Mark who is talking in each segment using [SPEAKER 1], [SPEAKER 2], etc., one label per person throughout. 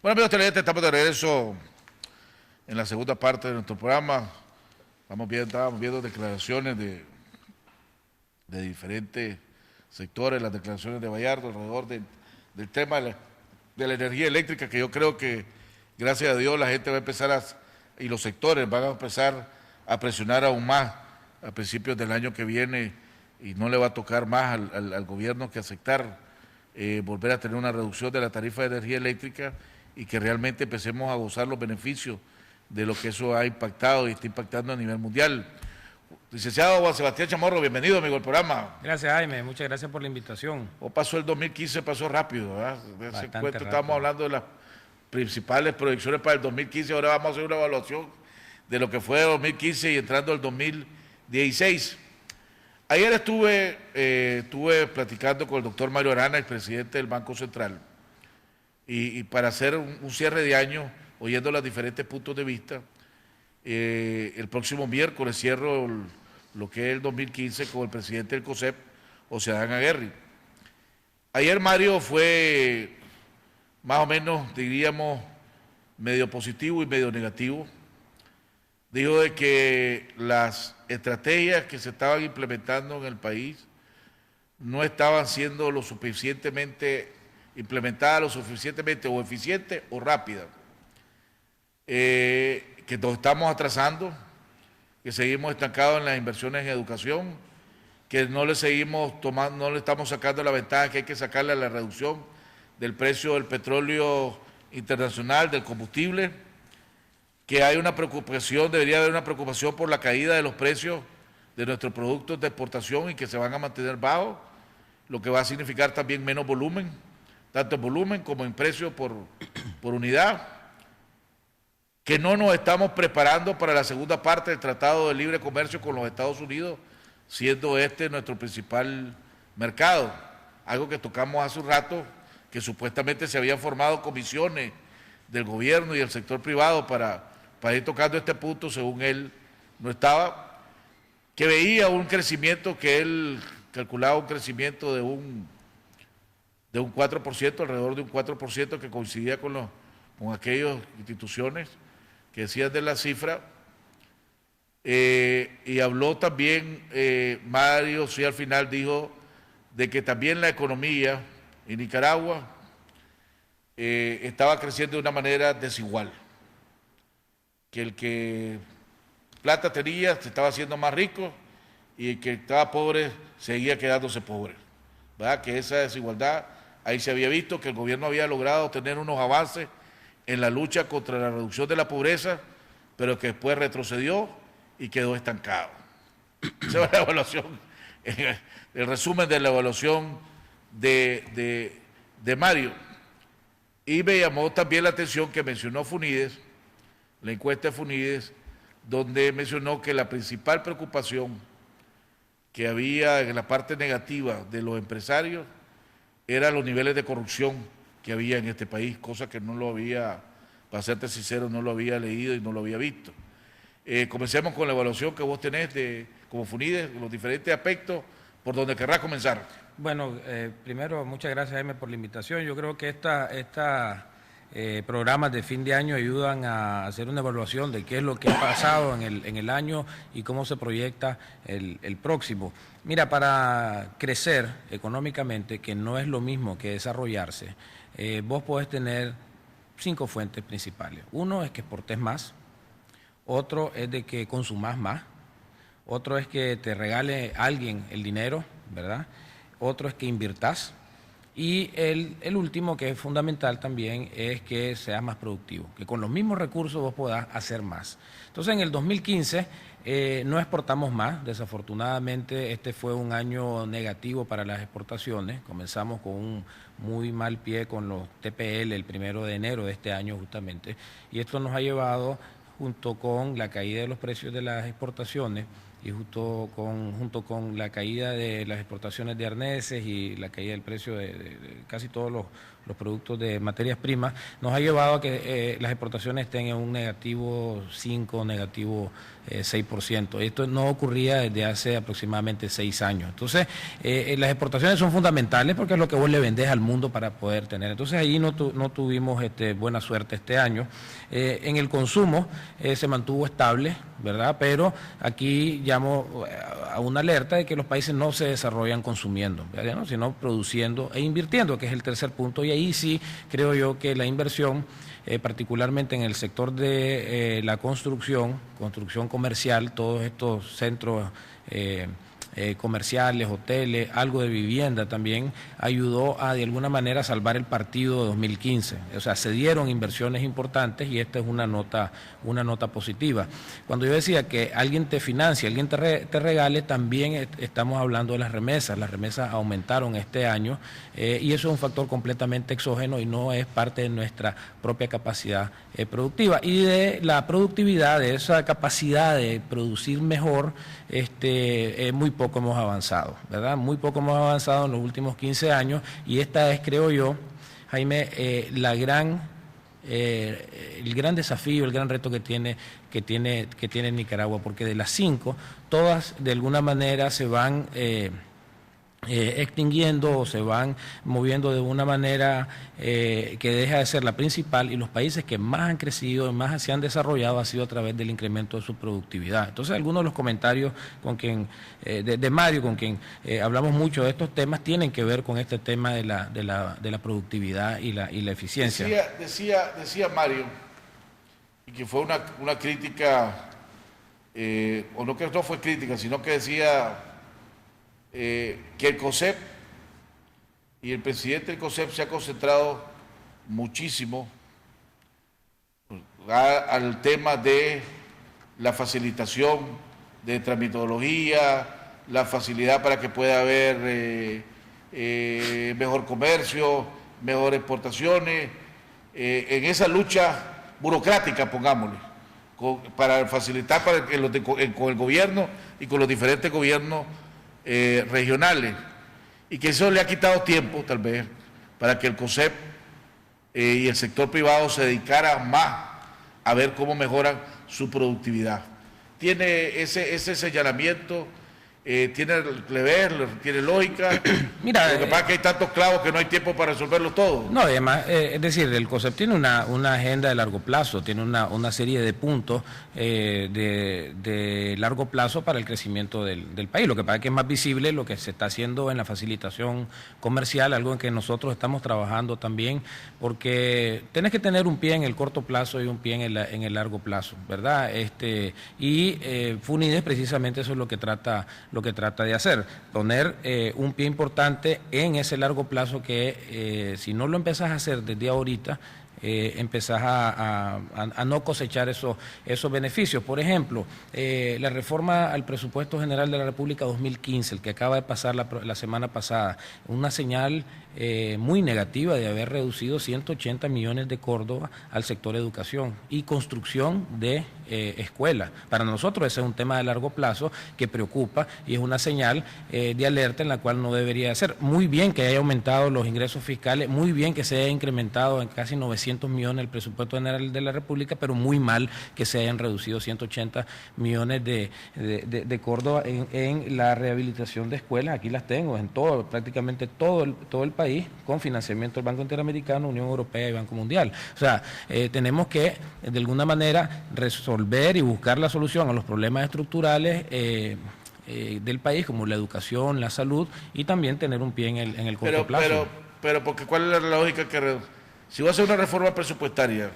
[SPEAKER 1] Bueno, amigos televidentes, estamos de regreso en la segunda parte de nuestro programa. Estábamos viendo declaraciones de diferentes sectores, las declaraciones de Bayardo alrededor del tema de la energía eléctrica, que yo creo que, gracias a Dios, la gente va a empezar y los sectores van a empezar a presionar aún más a principios del año que viene, y no le va a tocar más al gobierno que aceptar volver a tener una reducción de la tarifa de energía eléctrica, y que realmente empecemos a gozar los beneficios de lo que eso ha impactado y está impactando a nivel mundial. Licenciado Juan Sebastián Chamorro, bienvenido, amigo, al programa.
[SPEAKER 2] Gracias, Jaime, muchas gracias por la invitación.
[SPEAKER 1] Pasó el 2015, pasó rápido, ¿verdad?
[SPEAKER 2] Bastante
[SPEAKER 1] Cuento,
[SPEAKER 2] rápido.
[SPEAKER 1] estábamos hablando de las principales proyecciones para el 2015, ahora vamos a hacer una evaluación de lo que fue el 2015 y entrando al 2016. Ayer estuve platicando con el doctor Mario Arana, el presidente del Banco Central, y para hacer un cierre de año, oyendo los diferentes puntos de vista. El próximo miércoles cierro lo que es el 2015 con el presidente del COSEP, José Adán Aguerri. Ayer Mario fue más o menos, diríamos, medio positivo y medio negativo. Dijo de que las estrategias que se estaban implementando en el país no estaban siendo lo suficientemente implementadas, lo suficientemente o eficientes o rápidas. Que nos estamos atrasando, que seguimos estancados en las inversiones en educación, que no le estamos sacando la ventaja que hay que sacarle a la reducción del precio del petróleo internacional, del combustible, que hay una preocupación, debería haber una preocupación por la caída de los precios de nuestros productos de exportación y que se van a mantener bajos, lo que va a significar también menos volumen, tanto en volumen como en precio por unidad, que no nos estamos preparando para la segunda parte del Tratado de Libre Comercio con los Estados Unidos, siendo este nuestro principal mercado, algo que tocamos hace un rato, que supuestamente se habían formado comisiones del gobierno y del sector privado para ir tocando este punto, según él no estaba, que veía un crecimiento que él calculaba un crecimiento de un 4%, alrededor de un 4%, que coincidía con aquellas instituciones que decían de la cifra. Y habló también Mario, sí, al final dijo de que también la economía en Nicaragua estaba creciendo de una manera desigual, que el que plata tenía se estaba haciendo más rico y el que estaba pobre seguía quedándose pobre, ¿verdad? Que esa desigualdad, ahí se había visto que el gobierno había logrado tener unos avances en la lucha contra la reducción de la pobreza, pero que después retrocedió y quedó estancado. Esa es la evaluación, el resumen de la evaluación de Mario. Y me llamó también la atención que mencionó Funides, la encuesta de Funides, donde mencionó que la principal preocupación que había en la parte negativa de los empresarios eran los niveles de corrupción que había en este país, cosa que no lo había, para serte sincero, no lo había leído y no lo había visto. Comencemos con la evaluación que vos tenés como Funides, los diferentes aspectos, por donde querrás comenzar.
[SPEAKER 2] Bueno, primero, muchas gracias, Jaime, por la invitación. Yo creo que estos programas de fin de año ayudan a hacer una evaluación de qué es lo que ha pasado en el año y cómo se proyecta el próximo. Mira, para crecer económicamente, que no es lo mismo que desarrollarse, vos podés tener 5 fuentes principales. Uno es que exportes más, otro es de que consumas más, otro es que te regale alguien el dinero, ¿verdad? Otro es que invirtas, y el último, que es fundamental también, es que seas más productivo, que con los mismos recursos vos podás hacer más. Entonces, en el 2015 no exportamos más, desafortunadamente este fue un año negativo para las exportaciones. Comenzamos con un muy mal pie con los TPL el 1 de enero de este año justamente, y esto nos ha llevado, junto con la caída de los precios de las exportaciones y junto con la caída de las exportaciones de arneses y la caída del precio de casi todos los productos de materias primas, nos ha llevado a que las exportaciones estén en un negativo 5, negativo 6%. Esto no ocurría desde hace aproximadamente 6 años. Entonces, las exportaciones son fundamentales porque es lo que vos le vendés al mundo para poder tener. Entonces, ahí no tuvimos buena suerte este año. En el consumo se mantuvo estable, ¿verdad? Pero aquí llamo a una alerta de que los países no se desarrollan consumiendo, ¿verdad? ¿No? Sino produciendo e invirtiendo, que es el tercer punto. Y ahí sí creo yo que la inversión, particularmente en el sector de la construcción comercial, todos estos centros comerciales, hoteles, algo de vivienda también, ayudó a de alguna manera salvar el partido de 2015. O sea, se dieron inversiones importantes y esta es una nota positiva. Cuando yo decía que alguien te financia, alguien te regale, también estamos hablando de las remesas. Las remesas aumentaron este año y eso es un factor completamente exógeno y no es parte de nuestra propia capacidad productiva. Y de la productividad, de esa capacidad de producir mejor, muy poco hemos avanzado, ¿verdad? Muy poco hemos avanzado en los últimos 15 años y esta es, creo yo, Jaime, el gran desafío, el gran reto que tiene Nicaragua, porque de las 5, todas de alguna manera se van extinguiendo o se van moviendo de una manera que deja de ser la principal, y los países que más han crecido y más se han desarrollado ha sido a través del incremento de su productividad. Entonces, algunos de los comentarios de Mario, con quien hablamos mucho de estos temas, tienen que ver con este tema de la productividad y la eficiencia.
[SPEAKER 1] Decía Mario, y que fue una crítica, o no que no fue crítica, sino que decía que el COSEP y el presidente del COSEP se ha concentrado muchísimo al tema de la facilitación de tramitología, la facilidad para que pueda haber mejor comercio, mejores exportaciones, en esa lucha burocrática, pongámosle, para facilitar con el gobierno y con los diferentes gobiernos regionales, y que eso le ha quitado tiempo tal vez para que el COSEP y el sector privado se dedicara más a ver cómo mejoran su productividad. Tiene ese señalamiento, tiene lógica.
[SPEAKER 2] Mira,
[SPEAKER 1] lo que pasa es que hay tantos clavos que no hay tiempo para resolverlos todos.
[SPEAKER 2] No, además, es decir, el COSEP tiene una agenda de largo plazo, tiene una serie de puntos de largo plazo para el crecimiento del país. Lo que pasa es que es más visible lo que se está haciendo en la facilitación comercial, algo en que nosotros estamos trabajando también, porque tenés que tener un pie en el corto plazo y un pie en el largo plazo, ¿verdad? FUNIDES precisamente eso es lo que trata de hacer, poner un pie importante en ese largo plazo que si no lo empezás a hacer desde ahorita, empezás a no cosechar esos beneficios. Por ejemplo, la reforma al presupuesto general de la República 2015, el que acaba de pasar la semana pasada, una señal muy negativa de haber reducido 180 millones de Córdoba al sector educación y construcción de escuelas. Para nosotros ese es un tema de largo plazo que preocupa y es una señal de alerta en la cual no debería ser. Muy bien que haya aumentado los ingresos fiscales, muy bien que se haya incrementado en casi 900 millones el presupuesto general de la República, pero muy mal que se hayan reducido 180 millones de Córdoba en la rehabilitación de escuelas. Aquí las tengo en prácticamente todo el país, con financiamiento del Banco Interamericano, Unión Europea y Banco Mundial. O sea, tenemos que de alguna manera resolver y buscar la solución a los problemas estructurales del país, como la educación, la salud, y también tener un pie en el corto plazo.
[SPEAKER 1] Pero porque ¿cuál es la lógica si va a hacer una reforma presupuestaria,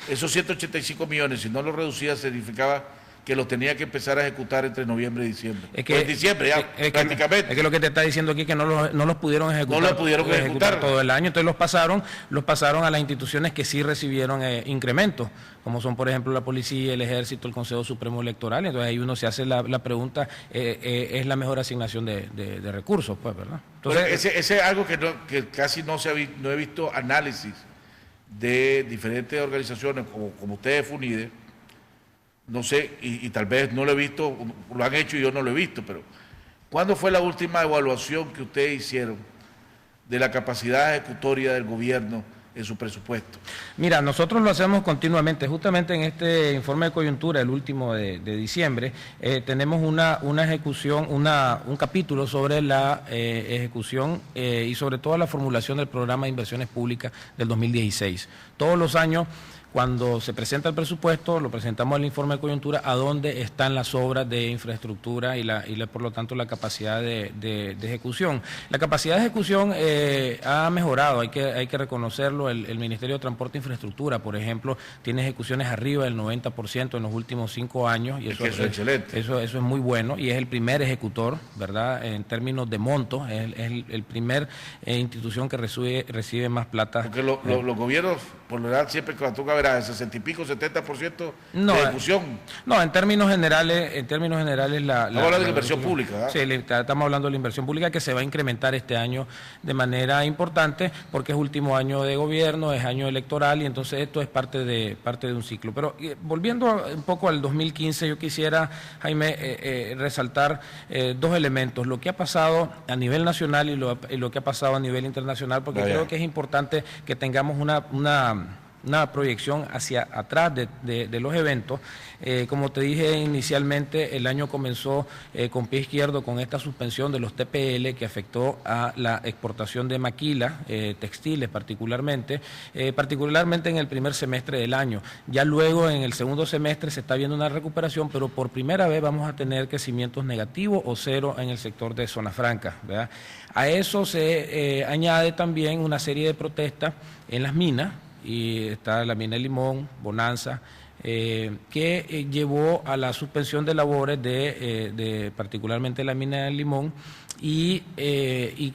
[SPEAKER 1] esos 185 millones, si no los reducía, significaba que los tenía que empezar a ejecutar entre noviembre y diciembre? En diciembre ya, prácticamente.
[SPEAKER 2] Es que lo que te está diciendo aquí es que no los pudieron ejecutar.
[SPEAKER 1] No los pudieron ejecutar
[SPEAKER 2] todo el año, entonces los pasaron a las instituciones que sí recibieron incrementos, como son, por ejemplo, la policía, el ejército, el Consejo Supremo Electoral. Entonces ahí uno se hace la pregunta, ¿es la mejor asignación de recursos? Pues, ¿verdad? Entonces,
[SPEAKER 1] ese es algo que casi no he visto análisis de diferentes organizaciones, como ustedes, FUNIDE, no sé, y tal vez no lo he visto, lo han hecho y yo no lo he visto, pero ¿cuándo fue la última evaluación que ustedes hicieron de la capacidad ejecutoria del gobierno en su presupuesto?
[SPEAKER 2] Mira, nosotros lo hacemos continuamente. Justamente en este informe de coyuntura, el último de diciembre, tenemos una ejecución, un capítulo sobre la ejecución y sobre todo la formulación del programa de inversiones públicas del 2016. Todos los años, cuando se presenta el presupuesto, lo presentamos al informe de coyuntura a dónde están las obras de infraestructura y por lo tanto la capacidad de ejecución. La capacidad de ejecución ha mejorado, hay que reconocerlo. El Ministerio de Transporte e Infraestructura, por ejemplo, tiene ejecuciones arriba del 90% en los últimos 5 años. Y eso
[SPEAKER 1] es excelente.
[SPEAKER 2] Eso es muy bueno y es el primer ejecutor, ¿verdad? En términos de monto, es el primer institución que recibe más plata.
[SPEAKER 1] Porque los gobiernos, por lo general, siempre cuando toca ver a 60 y pico, 70% de ejecución.
[SPEAKER 2] No, en términos generales, estamos
[SPEAKER 1] hablando de la inversión pública, ¿verdad?
[SPEAKER 2] Sí, estamos hablando de la inversión pública que se va a incrementar este año de manera importante porque es último año de gobierno, es año electoral y entonces esto es parte de un ciclo. Pero volviendo un poco al 2015, yo quisiera, Jaime, resaltar 2 elementos: lo que ha pasado a nivel nacional y lo que ha pasado a nivel internacional, porque creo que es importante que tengamos una proyección hacia atrás de los eventos. Como te dije inicialmente, el año comenzó con pie izquierdo con esta suspensión de los TPL que afectó a la exportación de maquila, textiles particularmente en el primer semestre del año. Ya luego en el segundo semestre se está viendo una recuperación, pero por primera vez vamos a tener crecimientos negativos o cero en el sector de zona franca, ¿verdad? A eso se añade también una serie de protestas en las minas, y está la mina de Limón, Bonanza, que llevó a la suspensión de labores de particularmente la mina de Limón y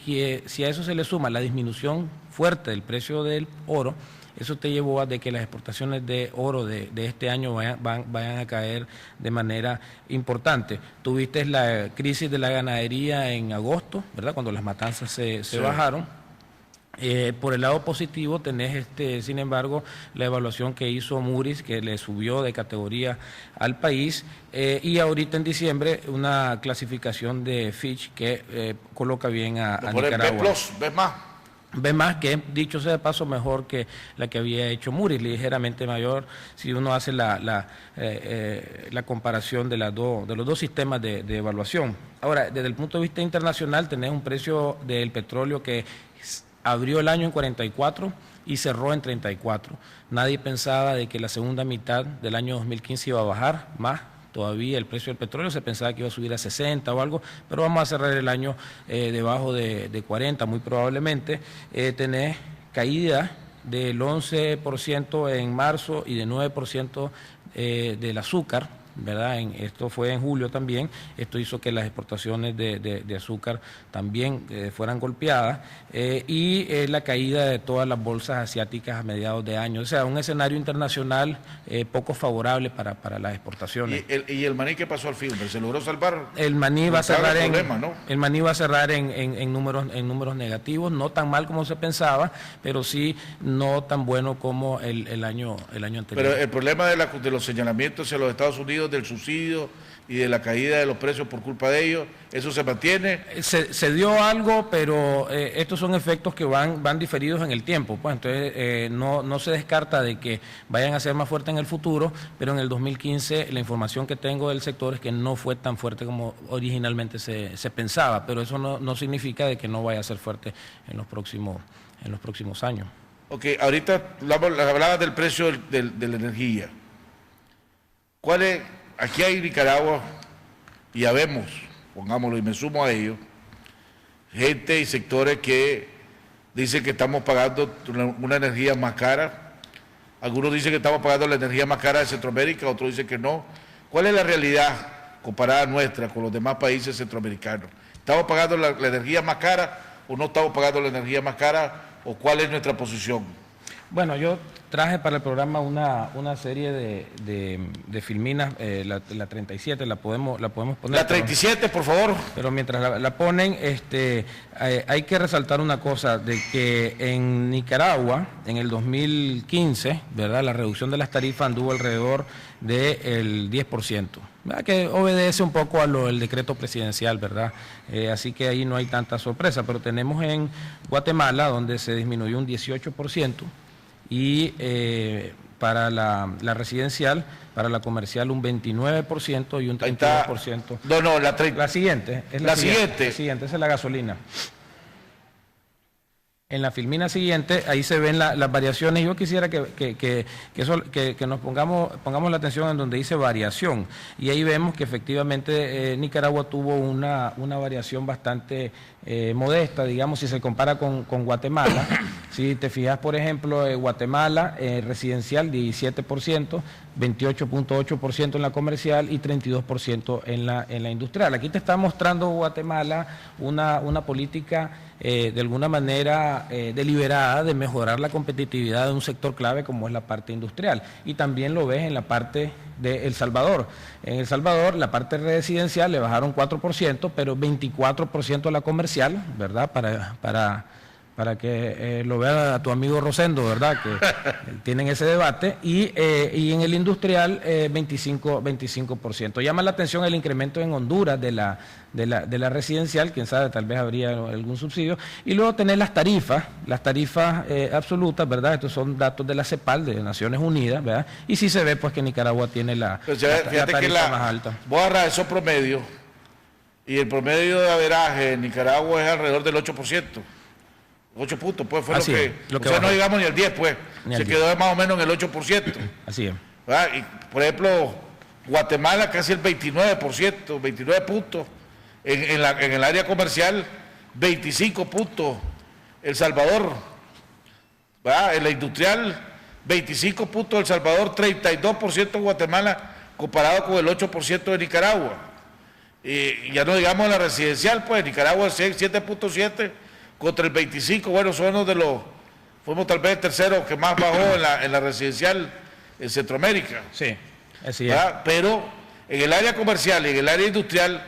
[SPEAKER 2] que si a eso se le suma la disminución fuerte del precio del oro, eso te llevó a de que las exportaciones de oro de este año vayan a caer de manera importante. Tuviste la crisis de la ganadería en agosto, ¿verdad?, cuando las matanzas se bajaron. Por el lado positivo tenés sin embargo la evaluación que hizo Moody's, que le subió de categoría al país, y ahorita en diciembre una clasificación de Fitch que coloca bien a Nicaragua. B más, que dicho sea de paso mejor que la que había hecho Moody's, ligeramente mayor si uno hace la comparación de los dos sistemas de evaluación. Ahora, desde el punto de vista internacional tenés un precio del petróleo que abrió el año en 44 y cerró en 34. Nadie pensaba de que la segunda mitad del año 2015 iba a bajar más todavía el precio del petróleo, se pensaba que iba a subir a 60 o algo, pero vamos a cerrar el año debajo de 40 muy probablemente. Tenés caída del 11% en marzo y de 9% del azúcar, ¿verdad? Esto fue en julio también. Esto hizo que las exportaciones de azúcar también fueran golpeadas y la caída de todas las bolsas asiáticas a mediados de año. O sea, un escenario internacional poco favorable para las exportaciones.
[SPEAKER 1] ¿Y el maní qué pasó al fin? ¿Se logró salvar?
[SPEAKER 2] El maní va a cerrar
[SPEAKER 1] el maní
[SPEAKER 2] va a cerrar en números negativos, no tan mal como se pensaba, pero sí no tan bueno como el año anterior.
[SPEAKER 1] Pero el problema de los señalamientos hacia los Estados Unidos del subsidio y de la caída de los precios por culpa de ellos, ¿eso se mantiene?
[SPEAKER 2] Se dio algo, pero estos son efectos que van diferidos en el tiempo, pues entonces no se descarta de que vayan a ser más fuertes en el futuro, pero en el 2015 la información que tengo del sector es que no fue tan fuerte como originalmente se pensaba, pero eso no significa de que no vaya a ser fuerte en los próximos años.
[SPEAKER 1] Ok, ahorita hablabas del precio de la energía. ¿Cuál es? Aquí hay Nicaragua, y ya vemos, pongámoslo y me sumo a ello, gente y sectores que dicen que estamos pagando una energía más cara. Algunos dicen que estamos pagando la energía más cara de Centroamérica, otros dicen que no. ¿Cuál es la realidad comparada nuestra con los demás países centroamericanos? ¿Estamos pagando la energía más cara o no estamos pagando la energía más cara? ¿O cuál es nuestra posición?
[SPEAKER 2] Bueno, yo traje para el programa una serie de filminas, la 37, la podemos poner.
[SPEAKER 1] La 37, por favor.
[SPEAKER 2] Pero mientras la ponen, hay que resaltar una cosa, de que en Nicaragua, en el 2015, ¿verdad?, la reducción de las tarifas anduvo alrededor del 10%, ¿verdad?, que obedece un poco a lo del decreto presidencial, ¿verdad? Así que ahí no hay tanta sorpresa, pero tenemos en Guatemala, donde se disminuyó un 18%, y para la residencial, para la comercial un 29% y un 32%.
[SPEAKER 1] No,
[SPEAKER 2] la siguiente, es la siguiente, esa es la gasolina. En la filmina siguiente, ahí se ven las variaciones. Yo quisiera que nos pongamos la atención en donde dice variación. Y ahí vemos que efectivamente Nicaragua tuvo una variación bastante modesta, digamos, si se compara con Guatemala. Si te fijas, por ejemplo, Guatemala, residencial 17%, 28.8% en la comercial y 32% en la industrial. Aquí te está mostrando Guatemala una política de alguna manera deliberada de mejorar la competitividad de un sector clave como es la parte industrial. Y también lo ves en la parte de El Salvador. En El Salvador la parte residencial le bajaron 4%, pero 24% a la comercial, ¿verdad? Para que lo vea a tu amigo Rosendo, ¿verdad?, que tienen ese debate, y en el industrial 25%. Llama la atención el incremento en Honduras de la residencial, quién sabe, tal vez habría algún subsidio, y luego tener las tarifas absolutas, ¿verdad? Estos son datos de la CEPAL, de Naciones Unidas, ¿verdad? Y sí se ve pues que Nicaragua tiene la tarifa más alta.
[SPEAKER 1] Voy a agarrar esos promedios, y el promedio de averaje en Nicaragua es alrededor del 8%. 8 puntos, pues fue lo que o sea, no llegamos ni al 10, pues. Se quedó más o menos en el 8%.
[SPEAKER 2] Así es.
[SPEAKER 1] ¿Verdad? Y, por ejemplo, Guatemala casi el 29%, 29 puntos. En el área comercial, 25 puntos. El Salvador, ¿verdad?, en la industrial, 25 puntos El Salvador, 32% Guatemala, comparado con el 8% de Nicaragua. Y ya no digamos la residencial, pues Nicaragua es 7.7 contra el 25, bueno, son uno de los, fuimos tal vez el tercero que más bajó en la residencial en Centroamérica.
[SPEAKER 2] Sí, así es.
[SPEAKER 1] Pero en el área comercial y en el área industrial,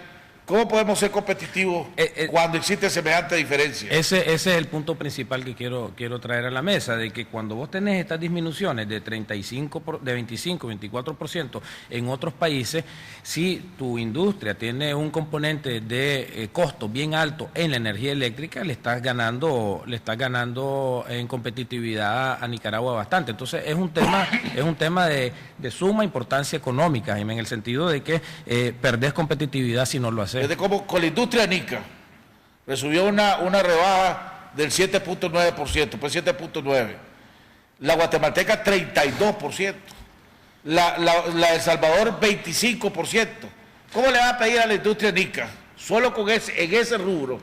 [SPEAKER 1] ¿cómo podemos ser competitivos cuando existe semejante diferencia?
[SPEAKER 2] Ese es el punto principal que quiero traer a la mesa, de que cuando vos tenés estas disminuciones de 25, 24% en otros países, si tu industria tiene un componente de costo bien alto en la energía eléctrica, le estás ganando en competitividad a Nicaragua bastante. Entonces es un tema de suma importancia económica, en el sentido de que perdés competitividad si no lo haces.
[SPEAKER 1] Es de como con la industria Nica recibió una rebaja del 7.9%, pues 7.9%. La guatemalteca 32%. La de El Salvador 25%. ¿Cómo le va a pedir a la industria Nica, solo en ese rubro,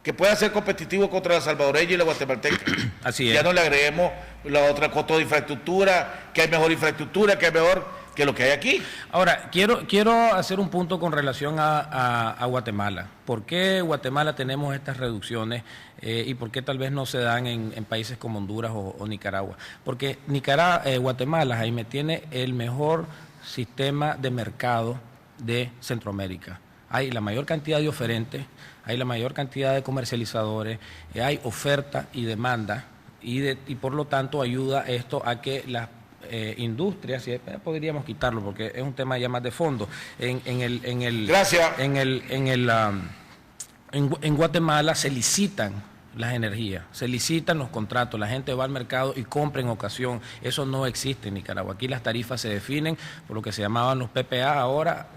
[SPEAKER 1] que pueda ser competitivo contra la salvadoreña y la guatemalteca?
[SPEAKER 2] Así es.
[SPEAKER 1] Ya no le agreguemos la otra costo de infraestructura, que hay mejor infraestructura, que hay mejor que lo que hay aquí.
[SPEAKER 2] Ahora, quiero hacer un punto con relación a Guatemala. ¿Por qué Guatemala tenemos estas reducciones y por qué tal vez no se dan en países como Honduras o Nicaragua? Porque Guatemala, Jaime, tiene el mejor sistema de mercado de Centroamérica. Hay la mayor cantidad de oferentes, hay la mayor cantidad de comercializadores, hay oferta y demanda, y por lo tanto ayuda esto a que las industrias, podríamos quitarlo porque es un tema ya más de fondo.
[SPEAKER 1] Gracias.
[SPEAKER 2] En Guatemala se licitan las energías, se licitan los contratos, la gente va al mercado y compra en ocasión. Eso no existe en Nicaragua. Aquí las tarifas se definen por lo que se llamaban los PPA ahora,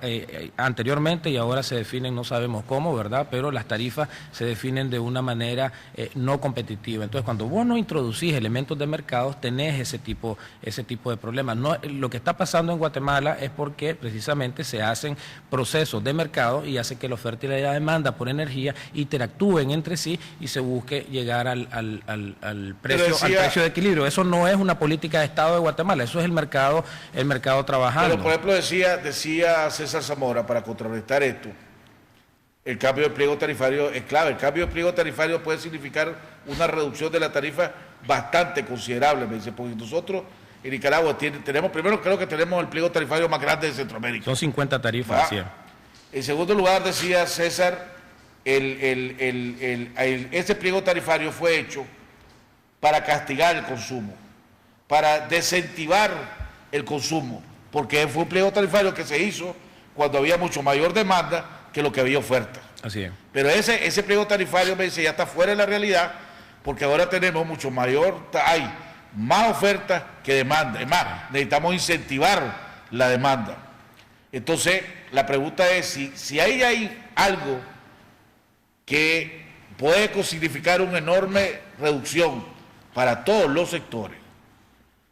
[SPEAKER 2] anteriormente, y ahora se definen, no sabemos cómo, ¿verdad? Pero las tarifas se definen de una manera no competitiva. Entonces, cuando vos no introducís elementos de mercado, tenés ese tipo de problemas. No, lo que está pasando en Guatemala es porque precisamente se hacen procesos de mercado y hace que la oferta y la demanda por energía interactúen entre sí y se busque llegar al precio de equilibrio. Eso no es una política de Estado de Guatemala, eso es el mercado trabajando.
[SPEAKER 1] Pero por ejemplo decía César Zamora, para contrarrestar esto, el cambio de pliego tarifario es clave. El cambio de pliego tarifario puede significar una reducción de la tarifa bastante considerable, me dice, porque nosotros en Nicaragua tenemos, primero creo que tenemos el pliego tarifario más grande de Centroamérica.
[SPEAKER 2] Son 50 tarifas, ¿sí?
[SPEAKER 1] En segundo lugar, decía César, ese pliego tarifario fue hecho para castigar el consumo, para desincentivar el consumo, porque fue un pliego tarifario que se hizo cuando había mucho mayor demanda que lo que había oferta.
[SPEAKER 2] Así es.
[SPEAKER 1] Pero ese pliego tarifario, me dice, ya está fuera de la realidad, porque ahora tenemos mucho mayor, hay más oferta que demanda. Es más, necesitamos incentivar la demanda. Entonces, la pregunta es si hay algo que puede significar una enorme reducción para todos los sectores,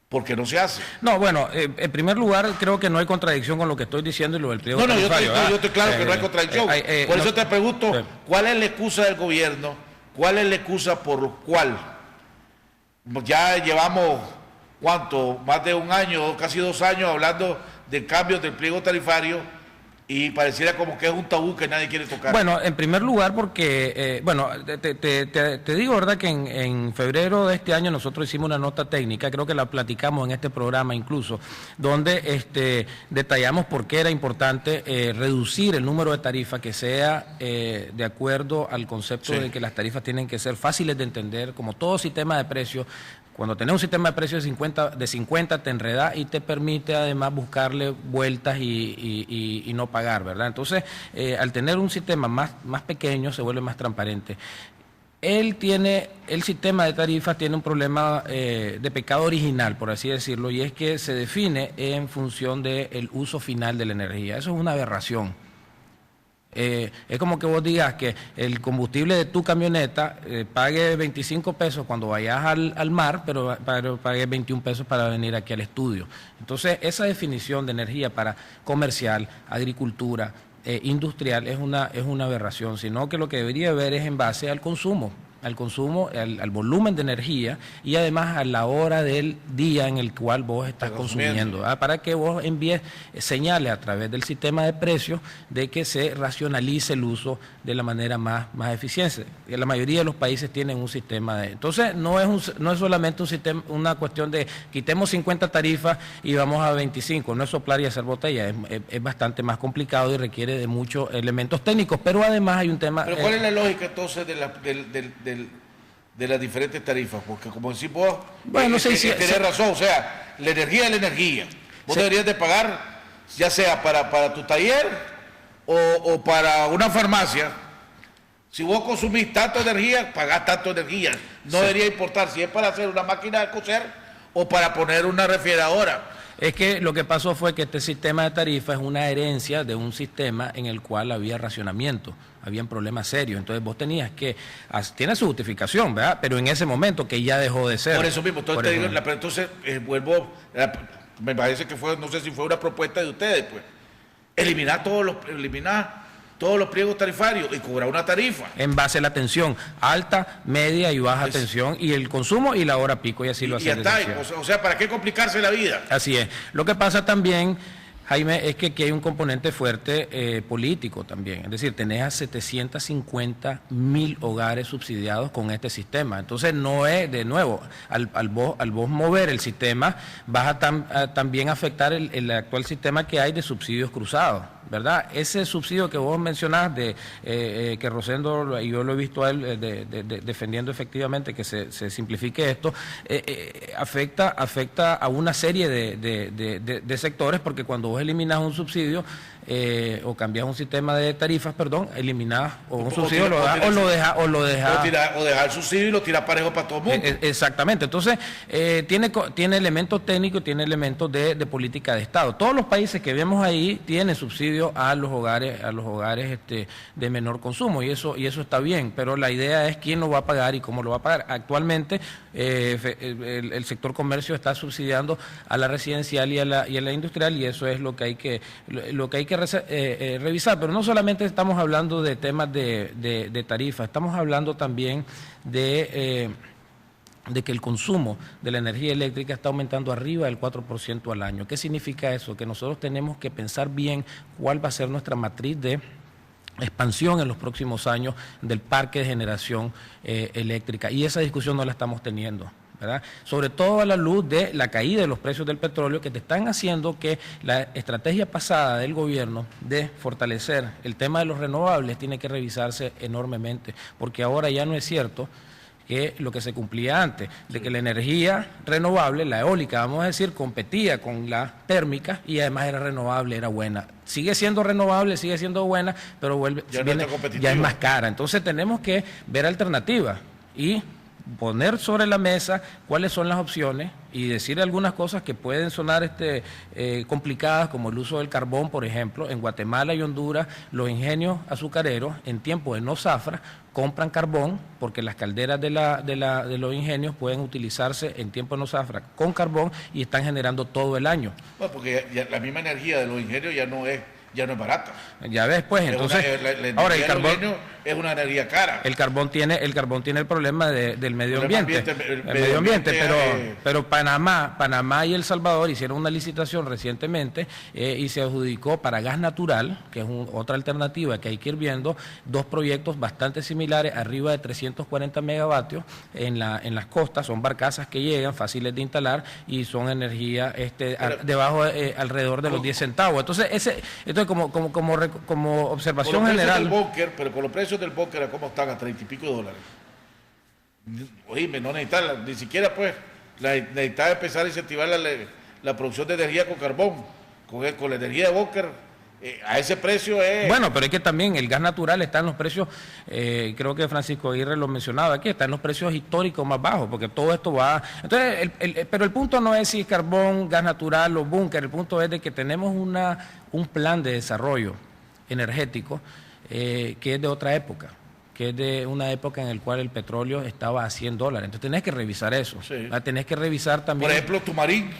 [SPEAKER 1] ¿por qué no se hace?
[SPEAKER 2] No, bueno, en primer lugar, creo que no hay contradicción con lo que estoy diciendo y lo del pliego tarifario.
[SPEAKER 1] Yo estoy claro que no hay contradicción. Por eso te pregunto, ¿cuál es la excusa del gobierno? ¿Cuál es la excusa por lo cual ya llevamos, ¿cuánto? Más de un año, casi 2 años hablando de cambios del pliego tarifario y pareciera como que es un tabú que nadie quiere tocar?
[SPEAKER 2] Bueno, en primer lugar porque, te digo, ¿verdad? Que en febrero de este año nosotros hicimos una nota técnica, creo que la platicamos en este programa incluso, donde detallamos por qué era importante reducir el número de tarifas, que sea de acuerdo al concepto de que las tarifas tienen que ser fáciles de entender, como todo sistema de precios. Cuando tenés un sistema de precios de 50 te enreda y te permite además buscarle vueltas y no pagar, ¿verdad? Entonces, al tener un sistema más pequeño se vuelve más transparente. El sistema de tarifas tiene un problema de pecado original, por así decirlo, y es que se define en función del uso final de la energía. Eso es una aberración. Es como que vos digas que el combustible de tu camioneta pague 25 pesos cuando vayas al mar, pero pague 21 pesos para venir aquí al estudio. Entonces, esa definición de energía para comercial, agricultura, industrial es una aberración, sino que lo que debería haber es en base al consumo, al volumen de energía y además a la hora del día en el cual vos estás consumiendo, para que vos envíes señales a través del sistema de precios de que se racionalice el uso de la manera más eficiente. Y la mayoría de los países tienen un sistema de... Entonces, no es solamente una cuestión de quitemos 50 tarifas y vamos a 25, no es soplar y hacer botella, es bastante más complicado y requiere de muchos elementos técnicos, pero además hay un tema...
[SPEAKER 1] Pero ¿cuál es la lógica entonces de las diferentes tarifas? Porque como decís vos,
[SPEAKER 2] bueno,
[SPEAKER 1] tenés razón, o sea, la energía es la energía. Vos deberías de pagar, ya sea para tu taller o para una farmacia. Si vos consumís tanto energía, pagás tanto energía. No debería importar si es para hacer una máquina de coser o para poner una refrigeradora.
[SPEAKER 2] Es que lo que pasó fue que este sistema de tarifas es una herencia de un sistema en el cual había racionamiento, habían problemas serios. Entonces vos tenías que, tiene su justificación, ¿verdad? Pero en ese momento que ya dejó de ser.
[SPEAKER 1] Por eso mismo, entonces vuelvo, me parece que fue, no sé si fue una propuesta de ustedes, pues, eliminar todos los pliegos tarifarios y cobrar una tarifa.
[SPEAKER 2] En base a la tensión, alta, media y baja tensión, y el consumo y la hora pico, y así lo hacen.
[SPEAKER 1] Y ya está, o sea, ¿para qué complicarse la vida?
[SPEAKER 2] Así es. Lo que pasa también, Jaime, es que aquí hay un componente fuerte político también. Es decir, tenés a 750.000 hogares subsidiados con este sistema. Entonces, no es, de nuevo, al vos mover el sistema, vas a también afectar el actual sistema que hay de subsidios cruzados, ¿verdad? Ese subsidio que vos mencionás, que Rosendo, y yo lo he visto a él defendiendo efectivamente que se simplifique esto, afecta a una serie de sectores, porque cuando vos eliminás un subsidio o cambias un sistema de tarifas, eliminás o un subsidio o lo dejas
[SPEAKER 1] dejar el subsidio y lo tiras parejo para todo el mundo.
[SPEAKER 2] Exactamente. Entonces, tiene elementos técnicos, tiene elementos de política de Estado. Todos los países que vemos ahí tienen subsidio a los hogares de menor consumo, y eso está bien, pero la idea es quién lo va a pagar y cómo lo va a pagar. Actualmente el sector comercio está subsidiando a la residencial y a la industrial, y eso es lo que hay que revisar. Pero no solamente estamos hablando de temas de tarifas, estamos hablando también de que el consumo de la energía eléctrica está aumentando arriba del 4% al año. ¿Qué significa eso? Que nosotros tenemos que pensar bien cuál va a ser nuestra matriz de expansión en los próximos años del parque de generación eléctrica, y esa discusión no la estamos teniendo. ¿verdad? Sobre todo a la luz de la caída de los precios del petróleo, que te están haciendo que la estrategia pasada del gobierno de fortalecer el tema de los renovables tiene que revisarse enormemente, porque ahora ya no es cierto que lo que se cumplía antes, de que la energía renovable, la eólica, vamos a decir, competía con la térmica y además era renovable, era buena. Sigue siendo renovable, sigue siendo buena, pero ya es más cara. Entonces tenemos que ver alternativas y poner sobre la mesa cuáles son las opciones y decir algunas cosas que pueden sonar complicadas, como el uso del carbón, por ejemplo. En Guatemala y Honduras, los ingenios azucareros, en tiempo de no zafra, compran carbón, porque las calderas de los ingenios pueden utilizarse en tiempo de no zafra con carbón y están generando todo el año.
[SPEAKER 1] Bueno, porque ya la misma energía de los ingenios ya no es barata.
[SPEAKER 2] Ya ves, pues, entonces,
[SPEAKER 1] ahora el carbón es una energía cara.
[SPEAKER 2] El carbón tiene el problema del medio ambiente. Pero Panamá y El Salvador hicieron una licitación recientemente y se adjudicó para gas natural, que es otra alternativa que hay que ir viendo, 2 proyectos bastante similares, arriba de 340 megavatios en las costas. Son barcazas que llegan, fáciles de instalar y son energía alrededor de los 10 centavos. Entonces como observación general.
[SPEAKER 1] Pero con los precios del bóker, ¿cómo están? A $30 y pico dólares. Oíme, no necesitas, ni siquiera pues, necesitas empezar a incentivar la producción de energía con carbón, con la energía de bóker. A ese precio es...
[SPEAKER 2] Bueno, pero es que también el gas natural está en los precios, creo que Francisco Aguirre lo mencionaba aquí, está en los precios históricos más bajos, porque todo esto va... Entonces, pero el punto no es si carbón, gas natural o búnker, el punto es de que tenemos un plan de desarrollo energético que es de otra época, que es de una época en la cual el petróleo estaba a $100. Entonces tenés que revisar eso, sí. Tenés que revisar también...
[SPEAKER 1] Por ejemplo, Tumarín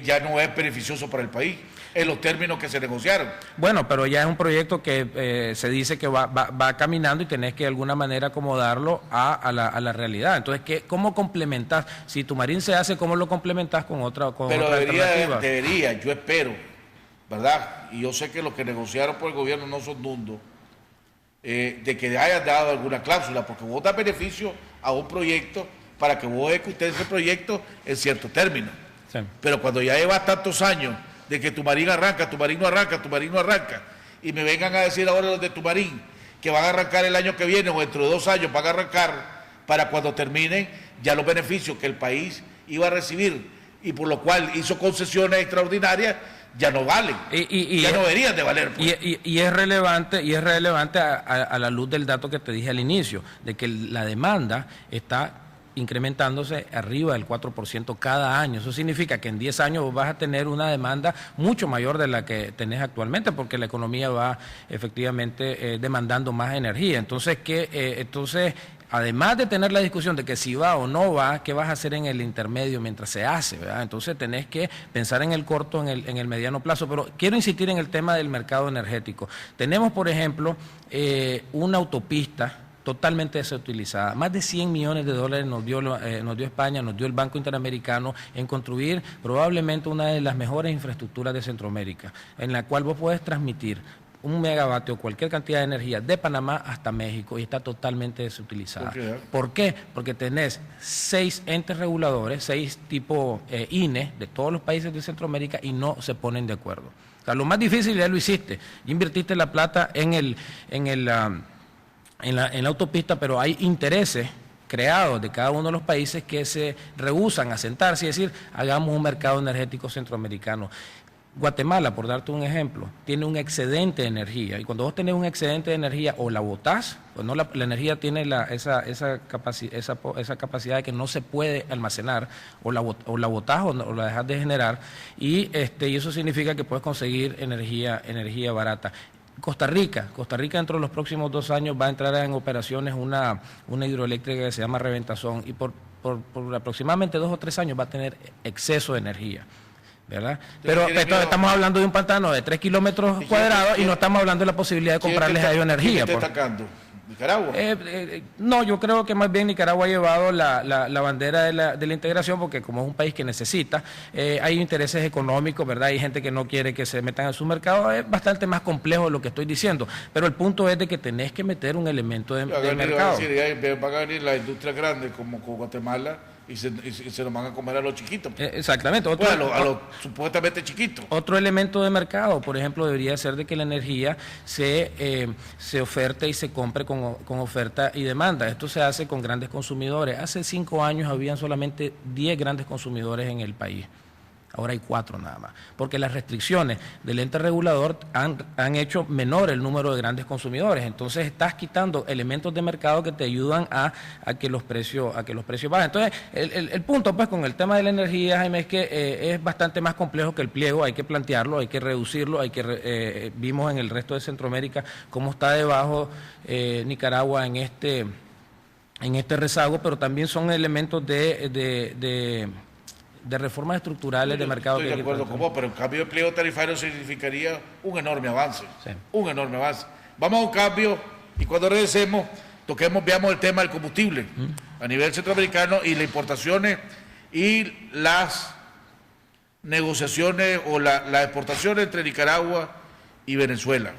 [SPEAKER 1] ya no es beneficioso para el país en los términos que se negociaron.
[SPEAKER 2] Bueno, pero ya es un proyecto que se dice que va caminando y tenés que de alguna manera acomodarlo a la realidad. Entonces, ¿cómo complementás? Si Tumarín se hace, ¿cómo lo complementás con otra alternativa?
[SPEAKER 1] Debería, yo espero, ¿verdad? Y yo sé que los que negociaron por el gobierno no son dundos, de que hayan dado alguna cláusula, porque vos das beneficio a un proyecto para que vos ejecutes ese proyecto en cierto término. Sí. Pero cuando ya llevas tantos años de que Tumarín arranca, Tumarín no arranca, y me vengan a decir ahora los de Tumarín que van a arrancar el año que viene o dentro de 2 años van a arrancar para cuando terminen ya los beneficios que el país iba a recibir y por lo cual hizo concesiones extraordinarias, ya no valen, ya no deberían de valer.
[SPEAKER 2] Pues. Y es relevante a la luz del dato que te dije al inicio, de que la demanda está incrementándose arriba del 4% cada año. Eso significa que en 10 años vos vas a tener una demanda mucho mayor de la que tenés actualmente, porque la economía va efectivamente demandando más energía. Entonces, además de tener la discusión de que si va o no va, ¿qué vas a hacer en el intermedio mientras se hace? ¿Verdad? Entonces tenés que pensar en el corto, en el mediano plazo. Pero quiero insistir en el tema del mercado energético. Tenemos, por ejemplo, una autopista totalmente desutilizada. Más de $100 millones nos dio España, nos dio el Banco Interamericano en construir probablemente una de las mejores infraestructuras de Centroamérica, en la cual vos podés transmitir 1 megavatio, cualquier cantidad de energía, de Panamá hasta México, y está totalmente desutilizada. ¿Por qué? Porque tenés 6 entes reguladores, 6 tipo INE de todos los países de Centroamérica y no se ponen de acuerdo. O sea, lo más difícil ya lo hiciste, invertiste la plata en la autopista, pero hay intereses creados de cada uno de los países que se rehúsan a sentarse y decir, hagamos un mercado energético centroamericano. Guatemala, por darte un ejemplo, tiene un excedente de energía, y cuando vos tenés un excedente de energía, o la botás, pues no, la energía tiene esa capacidad de que no se puede almacenar, o la botás o la dejas de generar, y eso significa que puedes conseguir energía barata. Costa Rica dentro de los próximos 2 años va a entrar en operaciones una hidroeléctrica que se llama Reventazón, y por aproximadamente 2 o 3 años va a tener exceso de energía, ¿verdad? Pero estamos hablando de un pantano de 3 kilómetros cuadrados y no estamos hablando de la posibilidad de comprarles a ellos energía.
[SPEAKER 1] ¿Quién está atacando? ¿Nicaragua?
[SPEAKER 2] No, yo creo que más bien Nicaragua ha llevado la bandera de la integración, porque como es un país que necesita, hay intereses económicos, ¿verdad? Hay gente que no quiere que se metan en su mercado. Es bastante más complejo lo que estoy diciendo, pero el punto es de que tenés que meter un elemento de mercado.
[SPEAKER 1] Van a venir las industrias grandes como Guatemala y se nos van a comer a los chiquitos.
[SPEAKER 2] Exactamente.
[SPEAKER 1] Pues a los supuestamente chiquitos.
[SPEAKER 2] Otro elemento de mercado, por ejemplo, debería ser de que la energía se oferte y se compre con oferta y demanda. Esto se hace con grandes consumidores. Hace 5 años habían solamente 10 grandes consumidores en el país. Ahora hay 4 nada más, porque las restricciones del ente regulador han hecho menor el número de grandes consumidores. Entonces estás quitando elementos de mercado que te ayudan a que los precios bajen. Entonces el punto pues con el tema de la energía, Jaime, es que es bastante más complejo que el pliego. Hay que plantearlo, hay que reducirlo, vimos en el resto de Centroamérica cómo está debajo Nicaragua en este rezago, pero también son elementos de reformas estructurales de mercado.
[SPEAKER 1] Estoy de acuerdo con vos, pero el cambio de pliego tarifario significaría un enorme avance. Sí. Un enorme avance. Vamos a un cambio y cuando regresemos, veamos el tema del combustible a nivel centroamericano y las importaciones y las negociaciones o las exportaciones entre Nicaragua y Venezuela.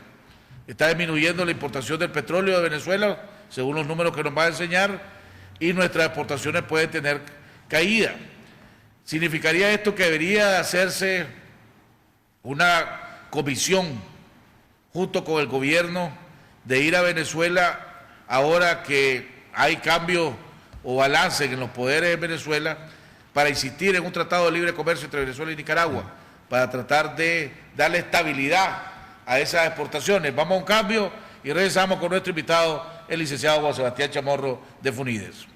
[SPEAKER 1] Está disminuyendo la importación del petróleo de Venezuela, según los números que nos va a enseñar, y nuestras exportaciones pueden tener caída. ¿Significaría esto que debería hacerse una comisión junto con el gobierno de ir a Venezuela ahora que hay cambio o balance en los poderes en Venezuela para insistir en un tratado de libre comercio entre Venezuela y Nicaragua para tratar de darle estabilidad a esas exportaciones? Vamos a un cambio y regresamos con nuestro invitado, el licenciado Juan Sebastián Chamorro de Funides.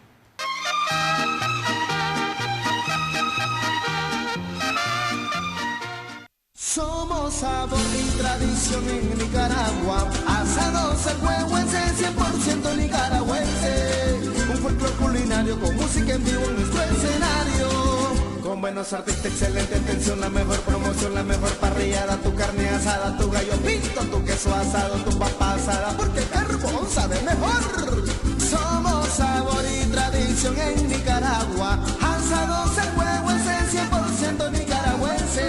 [SPEAKER 3] Somos sabor y tradición en Nicaragua, asados el huehuense, 100% nicaragüense. Un folclore culinario con música en vivo en nuestro escenario. Con buenos artistas, excelente atención, la mejor promoción, la mejor parrillada. Tu carne asada, tu gallo pinto, tu queso asado, tu papa asada, porque el carbón sabe mejor. Somos sabor y tradición en Nicaragua, asados el huehuense, 100% nicaragüense.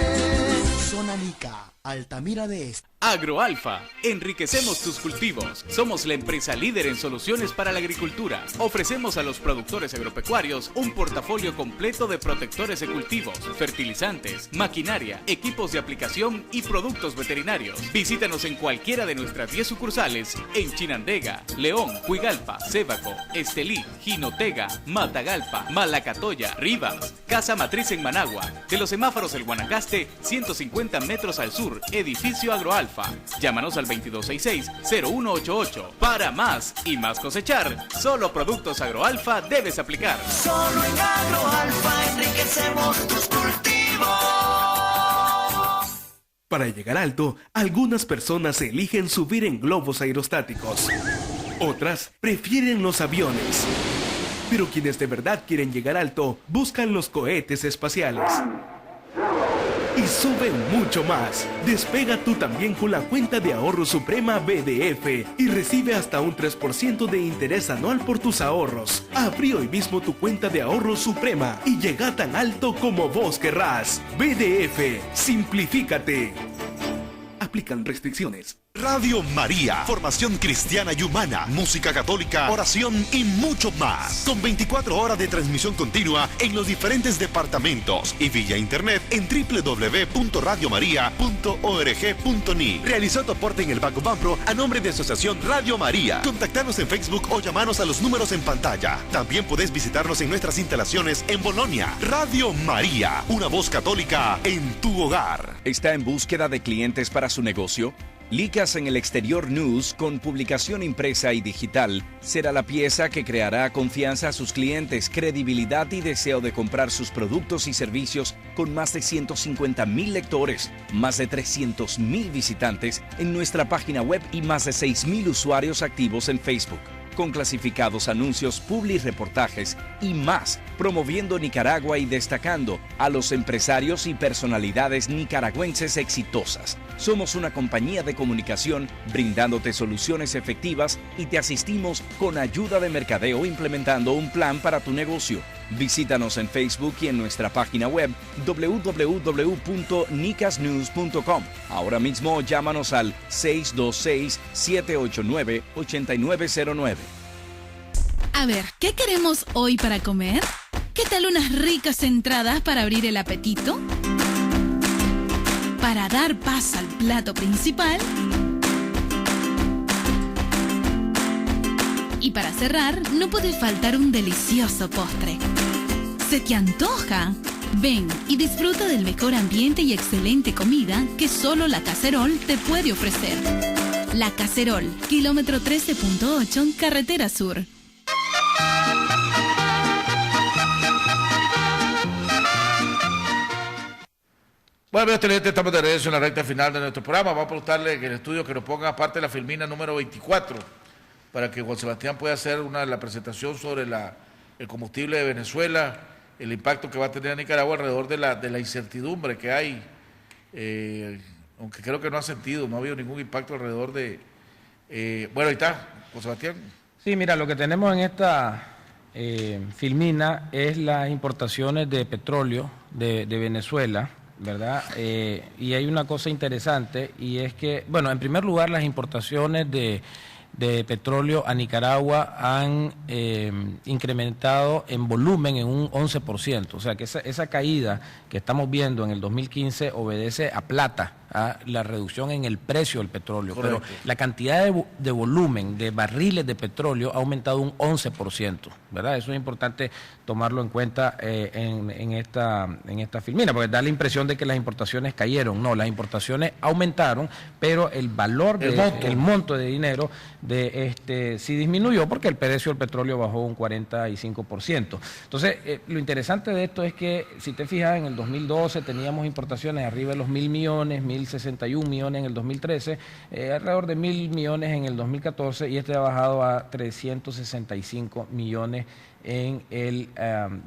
[SPEAKER 3] Zona Nica, Altamira de Este.
[SPEAKER 4] Agroalfa, enriquecemos tus cultivos. Somos la empresa líder en soluciones para la agricultura. Ofrecemos a los productores agropecuarios un portafolio completo de protectores de cultivos, fertilizantes, maquinaria, equipos de aplicación y productos veterinarios. Visítanos en cualquiera de nuestras 10 sucursales en Chinandega, León, Huigalpa, Sébaco, Estelí, Jinotega, Matagalpa, Malacatoya, Rivas, Casa Matriz en Managua, de los semáforos El Guanacaste, 150 metros al sur, edificio Agroalfa. Llámanos al 2266-0188. Para más y más cosechar, solo productos Agroalfa debes aplicar.
[SPEAKER 3] Solo en Agroalfa enriquecemos tus cultivos.
[SPEAKER 5] Para llegar alto, algunas personas eligen subir en globos aerostáticos. Otras prefieren los aviones. Pero quienes de verdad quieren llegar alto, buscan los cohetes espaciales. Y suben mucho más. Despega tú también con la cuenta de ahorro Suprema BDF y recibe hasta un 3% de interés anual por tus ahorros. Abrí hoy mismo tu cuenta de ahorro Suprema y llega tan alto como vos querrás. BDF, simplifícate. Aplican restricciones.
[SPEAKER 6] Radio María, formación cristiana y humana, música católica, oración y mucho más. Con 24 horas de transmisión continua en los diferentes departamentos y vía internet en www.radiomaria.org.ni. Realizó tu aporte en el Banco Banpro a nombre de Asociación Radio María. Contactanos en Facebook o llamanos a los números en pantalla. También podés visitarnos en nuestras instalaciones en Bolonia. Radio María, una voz católica en tu hogar.
[SPEAKER 7] ¿Está en búsqueda de clientes para su negocio? Licas en el Exterior News, con publicación impresa y digital, será la pieza que creará confianza a sus clientes, credibilidad y deseo de comprar sus productos y servicios con más de 150,000 lectores, más de 300,000 visitantes en nuestra página web y más de 6,000 usuarios activos en Facebook, con clasificados anuncios, publireportajes y más, promoviendo Nicaragua y destacando a los empresarios y personalidades nicaragüenses exitosas. Somos una compañía de comunicación brindándote soluciones efectivas y te asistimos con ayuda de mercadeo implementando un plan para tu negocio. Visítanos en Facebook y en nuestra página web www.nicasnews.com. Ahora mismo llámanos al 626-789-8909.
[SPEAKER 8] A ver, ¿qué queremos hoy para comer? ¿Qué tal unas ricas entradas para abrir el apetito? Para dar paso al plato principal. Y para cerrar, no puede faltar un delicioso postre. ¿Se te antoja? Ven y disfruta del mejor ambiente y excelente comida que solo La Caserol te puede ofrecer. La Caserol, kilómetro 13.8, Carretera Sur.
[SPEAKER 1] Bueno, amigos televidentes, estamos de regreso en la recta final de nuestro programa. Vamos a preguntarle en el estudio que nos ponga aparte la filmina número 24 para que Juan Sebastián pueda hacer la presentación sobre el combustible de Venezuela, el impacto que va a tener a Nicaragua alrededor de la incertidumbre que hay, aunque creo que no ha habido ningún impacto alrededor de... bueno, ahí está, Juan Sebastián.
[SPEAKER 2] Sí, mira, lo que tenemos en esta filmina es las importaciones de petróleo de Venezuela, ¿verdad? Y hay una cosa interesante, y es que, bueno, en primer lugar, las importaciones de petróleo a Nicaragua han incrementado en volumen en un 11%, o sea que esa caída que estamos viendo en el 2015 obedece a plata, a la reducción en el precio del petróleo. Correcto. Pero la cantidad de volumen de barriles de petróleo ha aumentado un 11%, ¿verdad? Eso es importante tomarlo en cuenta en esta filmina, porque da la impresión de que las importaciones cayeron. No, las importaciones aumentaron, pero el valor, el monto de dinero sí disminuyó porque el precio del petróleo bajó un 45%. Entonces, lo interesante de esto es que, si te fijas, en el 2012 teníamos importaciones arriba de los 1.000 millones, 1.061 millones en el 2013, alrededor de 1.000 millones en el 2014, y ha bajado a 365 millones en el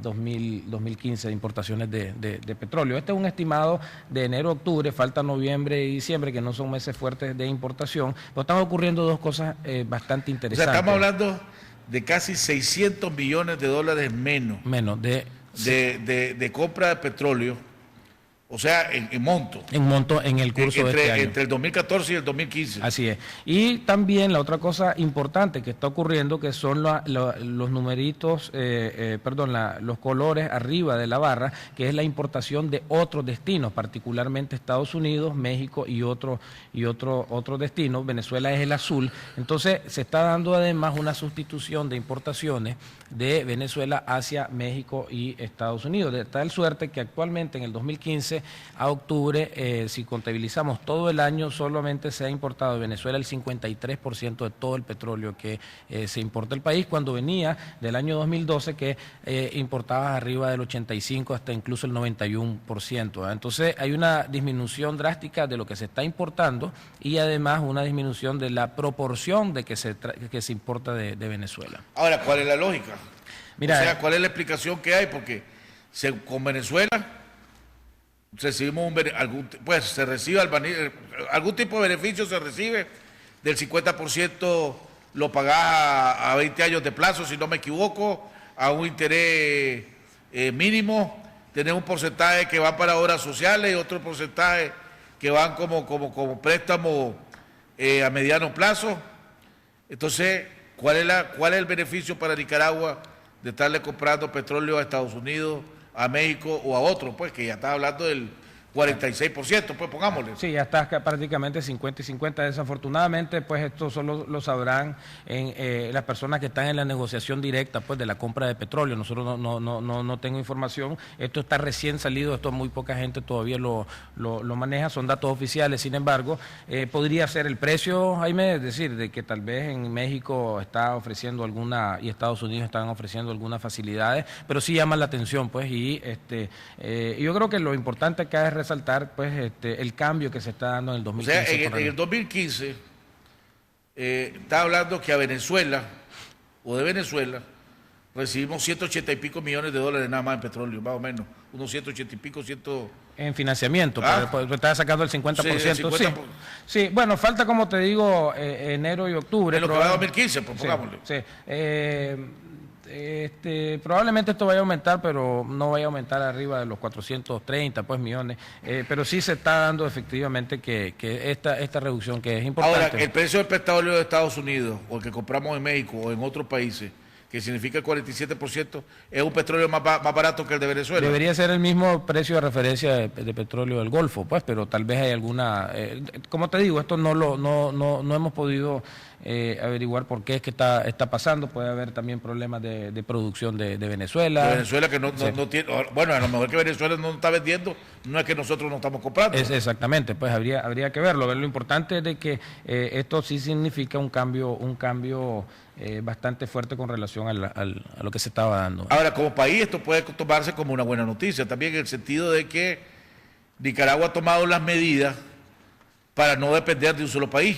[SPEAKER 2] 2015 de importaciones de petróleo. Este es un estimado de enero a octubre, falta noviembre y diciembre, que no son meses fuertes de importación, pero están ocurriendo dos cosas bastante interesantes.
[SPEAKER 1] O sea, estamos hablando de casi 600 millones de dólares menos de compra de petróleo. O sea, en monto. En monto en el curso de este año. Entre el 2014 y el 2015.
[SPEAKER 2] Así es. Y también la otra cosa importante que está ocurriendo, que son los numeritos, los colores arriba de la barra, que es la importación de otros destinos, particularmente Estados Unidos, México y otro destino. Venezuela es el azul. Entonces, se está dando además una sustitución de importaciones de Venezuela hacia México y Estados Unidos, de tal suerte que actualmente en el 2015 a octubre, si contabilizamos todo el año, solamente se ha importado de Venezuela el 53% de todo el petróleo que se importa al país, cuando venía del año 2012 que importaba arriba del 85% hasta incluso el 91%. Entonces hay una disminución drástica de lo que se está importando y además una disminución de la proporción de que se importa de Venezuela.
[SPEAKER 1] Ahora, ¿cuál es la lógica? Mira, o sea, ¿cuál es la explicación que hay? Porque con Venezuela recibimos se recibe algún tipo de beneficio, se recibe del 50%, lo pagás a 20 años de plazo, si no me equivoco, a un interés mínimo, tenés un porcentaje que va para obras sociales y otro porcentaje que van como préstamo a mediano plazo. Entonces, ¿cuál es el beneficio para Nicaragua de estarle comprando petróleo a Estados Unidos, a México o a otros, pues, que ya está hablando del 46%, pues pongámosle.
[SPEAKER 2] Sí, ya está prácticamente 50 y 50. Desafortunadamente, pues esto solo lo sabrán las personas que están en la negociación directa, pues, de la compra de petróleo. Nosotros no tengo información. Esto está recién salido, esto muy poca gente todavía lo maneja, son datos oficiales. Sin embargo, podría ser el precio, Jaime, es decir, de que tal vez en México está ofreciendo y Estados Unidos están ofreciendo algunas facilidades, pero sí llama la atención, pues, y yo creo que lo importante acá es resaltar, pues, el cambio que se está dando en el 2015.
[SPEAKER 1] O sea, en el 2015 está hablando que a Venezuela recibimos 180 y pico millones de dólares nada más en petróleo, más o menos, unos 180 y pico,
[SPEAKER 2] en financiamiento, pues está sacando el 50%. Sí, el 50%. Sí, bueno, falta, como te digo, enero y octubre.
[SPEAKER 1] En lo que va a 2015, pues pongámosle.
[SPEAKER 2] Sí. Probablemente esto vaya a aumentar, pero no vaya a aumentar arriba de los 430 millones, pero sí se está dando efectivamente que esta reducción, que es importante.
[SPEAKER 1] Ahora, el precio del petróleo de Estados Unidos, o el que compramos en México o en otros países, que significa el 47%, es un petróleo más barato que el de Venezuela.
[SPEAKER 2] Debería ser el mismo precio de referencia de petróleo del Golfo, pues, pero tal vez hay alguna... como te digo, esto no hemos podido averiguar por qué es que está pasando. Puede haber también problemas de producción de Venezuela.
[SPEAKER 1] De Venezuela que no tiene... Bueno, a lo mejor que Venezuela no está vendiendo, no es que nosotros no estamos comprando.
[SPEAKER 2] Exactamente, pues habría que verlo. Lo importante es de que esto sí significa un cambio bastante fuerte con relación a lo que se estaba dando.
[SPEAKER 1] Ahora, como país, esto puede tomarse como una buena noticia, también en el sentido de que Nicaragua ha tomado las medidas para no depender de un solo país,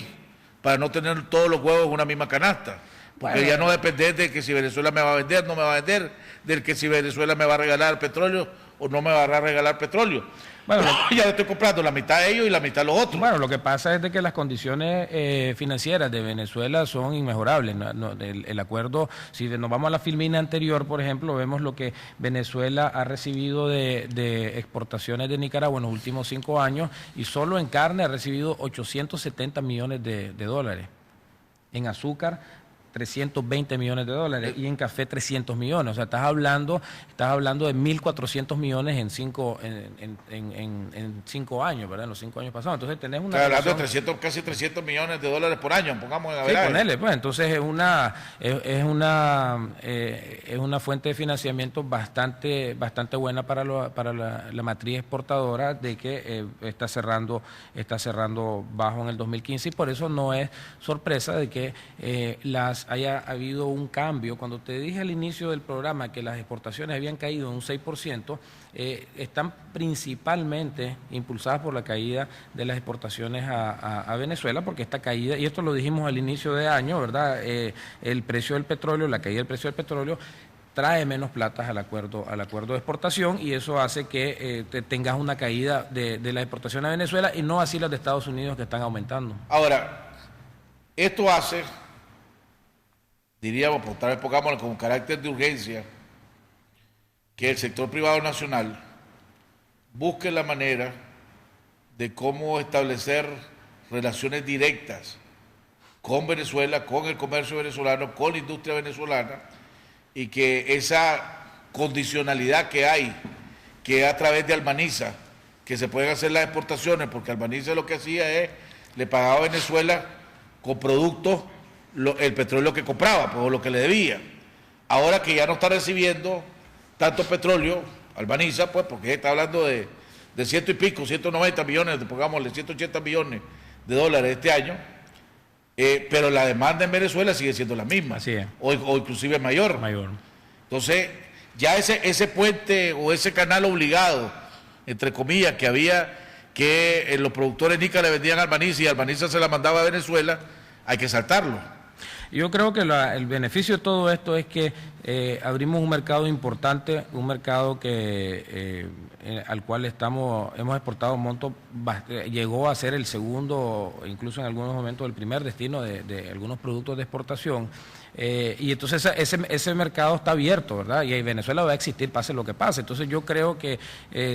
[SPEAKER 1] para no tener todos los huevos en una misma canasta. Porque
[SPEAKER 2] Bueno,
[SPEAKER 1] ya no depender de que si Venezuela me va a vender, no me va a vender, del que si Venezuela me va a regalar petróleo o no me va a regalar petróleo.
[SPEAKER 2] Bueno,
[SPEAKER 1] ya estoy comprando la mitad de ellos y la mitad de los otros.
[SPEAKER 2] Bueno, lo que pasa es de que las condiciones financieras de Venezuela son inmejorables. El acuerdo, si nos vamos a la filmina anterior, por ejemplo, vemos lo que Venezuela ha recibido de exportaciones de Nicaragua en los últimos 5 años, y solo en carne ha recibido 870 millones de dólares. En azúcar, 320 millones de dólares, y en café 300 millones. O sea, estás hablando de 1.400 millones en 5 años, ¿verdad? En los 5 años pasados. Entonces tenés una...
[SPEAKER 1] Estás hablando de casi 300 millones de dólares por año, pongamos en la
[SPEAKER 2] Sí, ponele, pues. Entonces es una fuente de financiamiento bastante buena para la matriz exportadora, de que está cerrando bajo en el 2015, y por eso no es sorpresa de que haya habido un cambio. Cuando te dije al inicio del programa que las exportaciones habían caído en un 6%, están principalmente impulsadas por la caída de las exportaciones a Venezuela, porque esta caída, y esto lo dijimos al inicio de año, ¿verdad? El precio del petróleo, la caída del precio del petróleo trae menos platas al acuerdo de exportación, y eso hace que tengas una caída de la exportación a Venezuela, y no así las de Estados Unidos, que están aumentando.
[SPEAKER 1] Ahora, esto hace, diríamos, tal vez pongámoslo con carácter de urgencia, que el sector privado nacional busque la manera de cómo establecer relaciones directas con Venezuela, con el comercio venezolano, con la industria venezolana, y que esa condicionalidad que hay, que a través de Albaniza, que se pueden hacer las exportaciones, porque Albaniza lo que hacía es, le pagaba a Venezuela con productos el petróleo que compraba, por lo que le debía. Ahora que ya no está recibiendo tanto petróleo, Albaniza, pues, porque está hablando de 100 y pico, 190 millones, pongámosle 180 millones de dólares este año, pero la demanda en Venezuela sigue siendo la misma,
[SPEAKER 2] Así es.
[SPEAKER 1] o inclusive mayor. Entonces, ya ese puente o ese canal obligado, entre comillas, que había, que los productores nica le vendían a Albaniza y Albaniza se la mandaba a Venezuela, hay que saltarlo.
[SPEAKER 2] Yo creo que el beneficio de todo esto es que abrimos un mercado importante, un mercado que al cual hemos exportado un monto, llegó a ser el segundo, incluso en algunos momentos el primer destino de algunos productos de exportación. Y entonces ese mercado está abierto, ¿verdad? Y Venezuela va a existir, pase lo que pase. Entonces yo creo que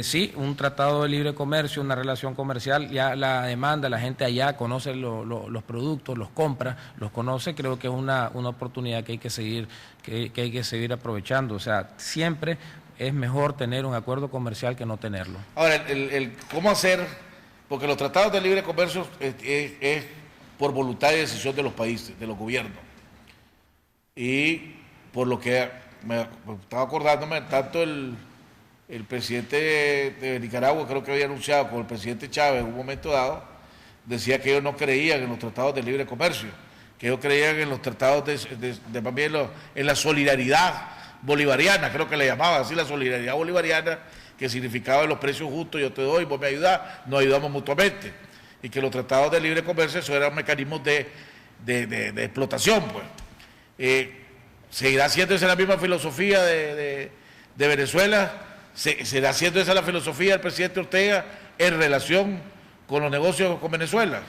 [SPEAKER 2] sí, un tratado de libre comercio, una relación comercial, ya la demanda, la gente allá conoce los productos, los compra, los conoce. Creo que es una oportunidad que hay que seguir aprovechando. O sea, siempre es mejor tener un acuerdo comercial que no tenerlo.
[SPEAKER 1] Ahora, ¿cómo hacer? Porque los tratados de libre comercio es por voluntad y decisión de los países, de los gobiernos. Y por lo que me estaba acordándome, tanto el presidente de Nicaragua, creo que había anunciado, con el presidente Chávez en un momento dado, decía que ellos no creían en los tratados de libre comercio, que ellos creían en los tratados más bien en la solidaridad bolivariana, creo que le llamaban así, la solidaridad bolivariana, que significaba los precios justos, yo te doy, vos me ayudás, nos ayudamos mutuamente, y que los tratados de libre comercio eso eran mecanismos de explotación, pues. ¿Seguirá haciendo esa la misma filosofía de Venezuela? ¿Será haciendo esa la filosofía del presidente Ortega en relación con los negocios con Venezuela?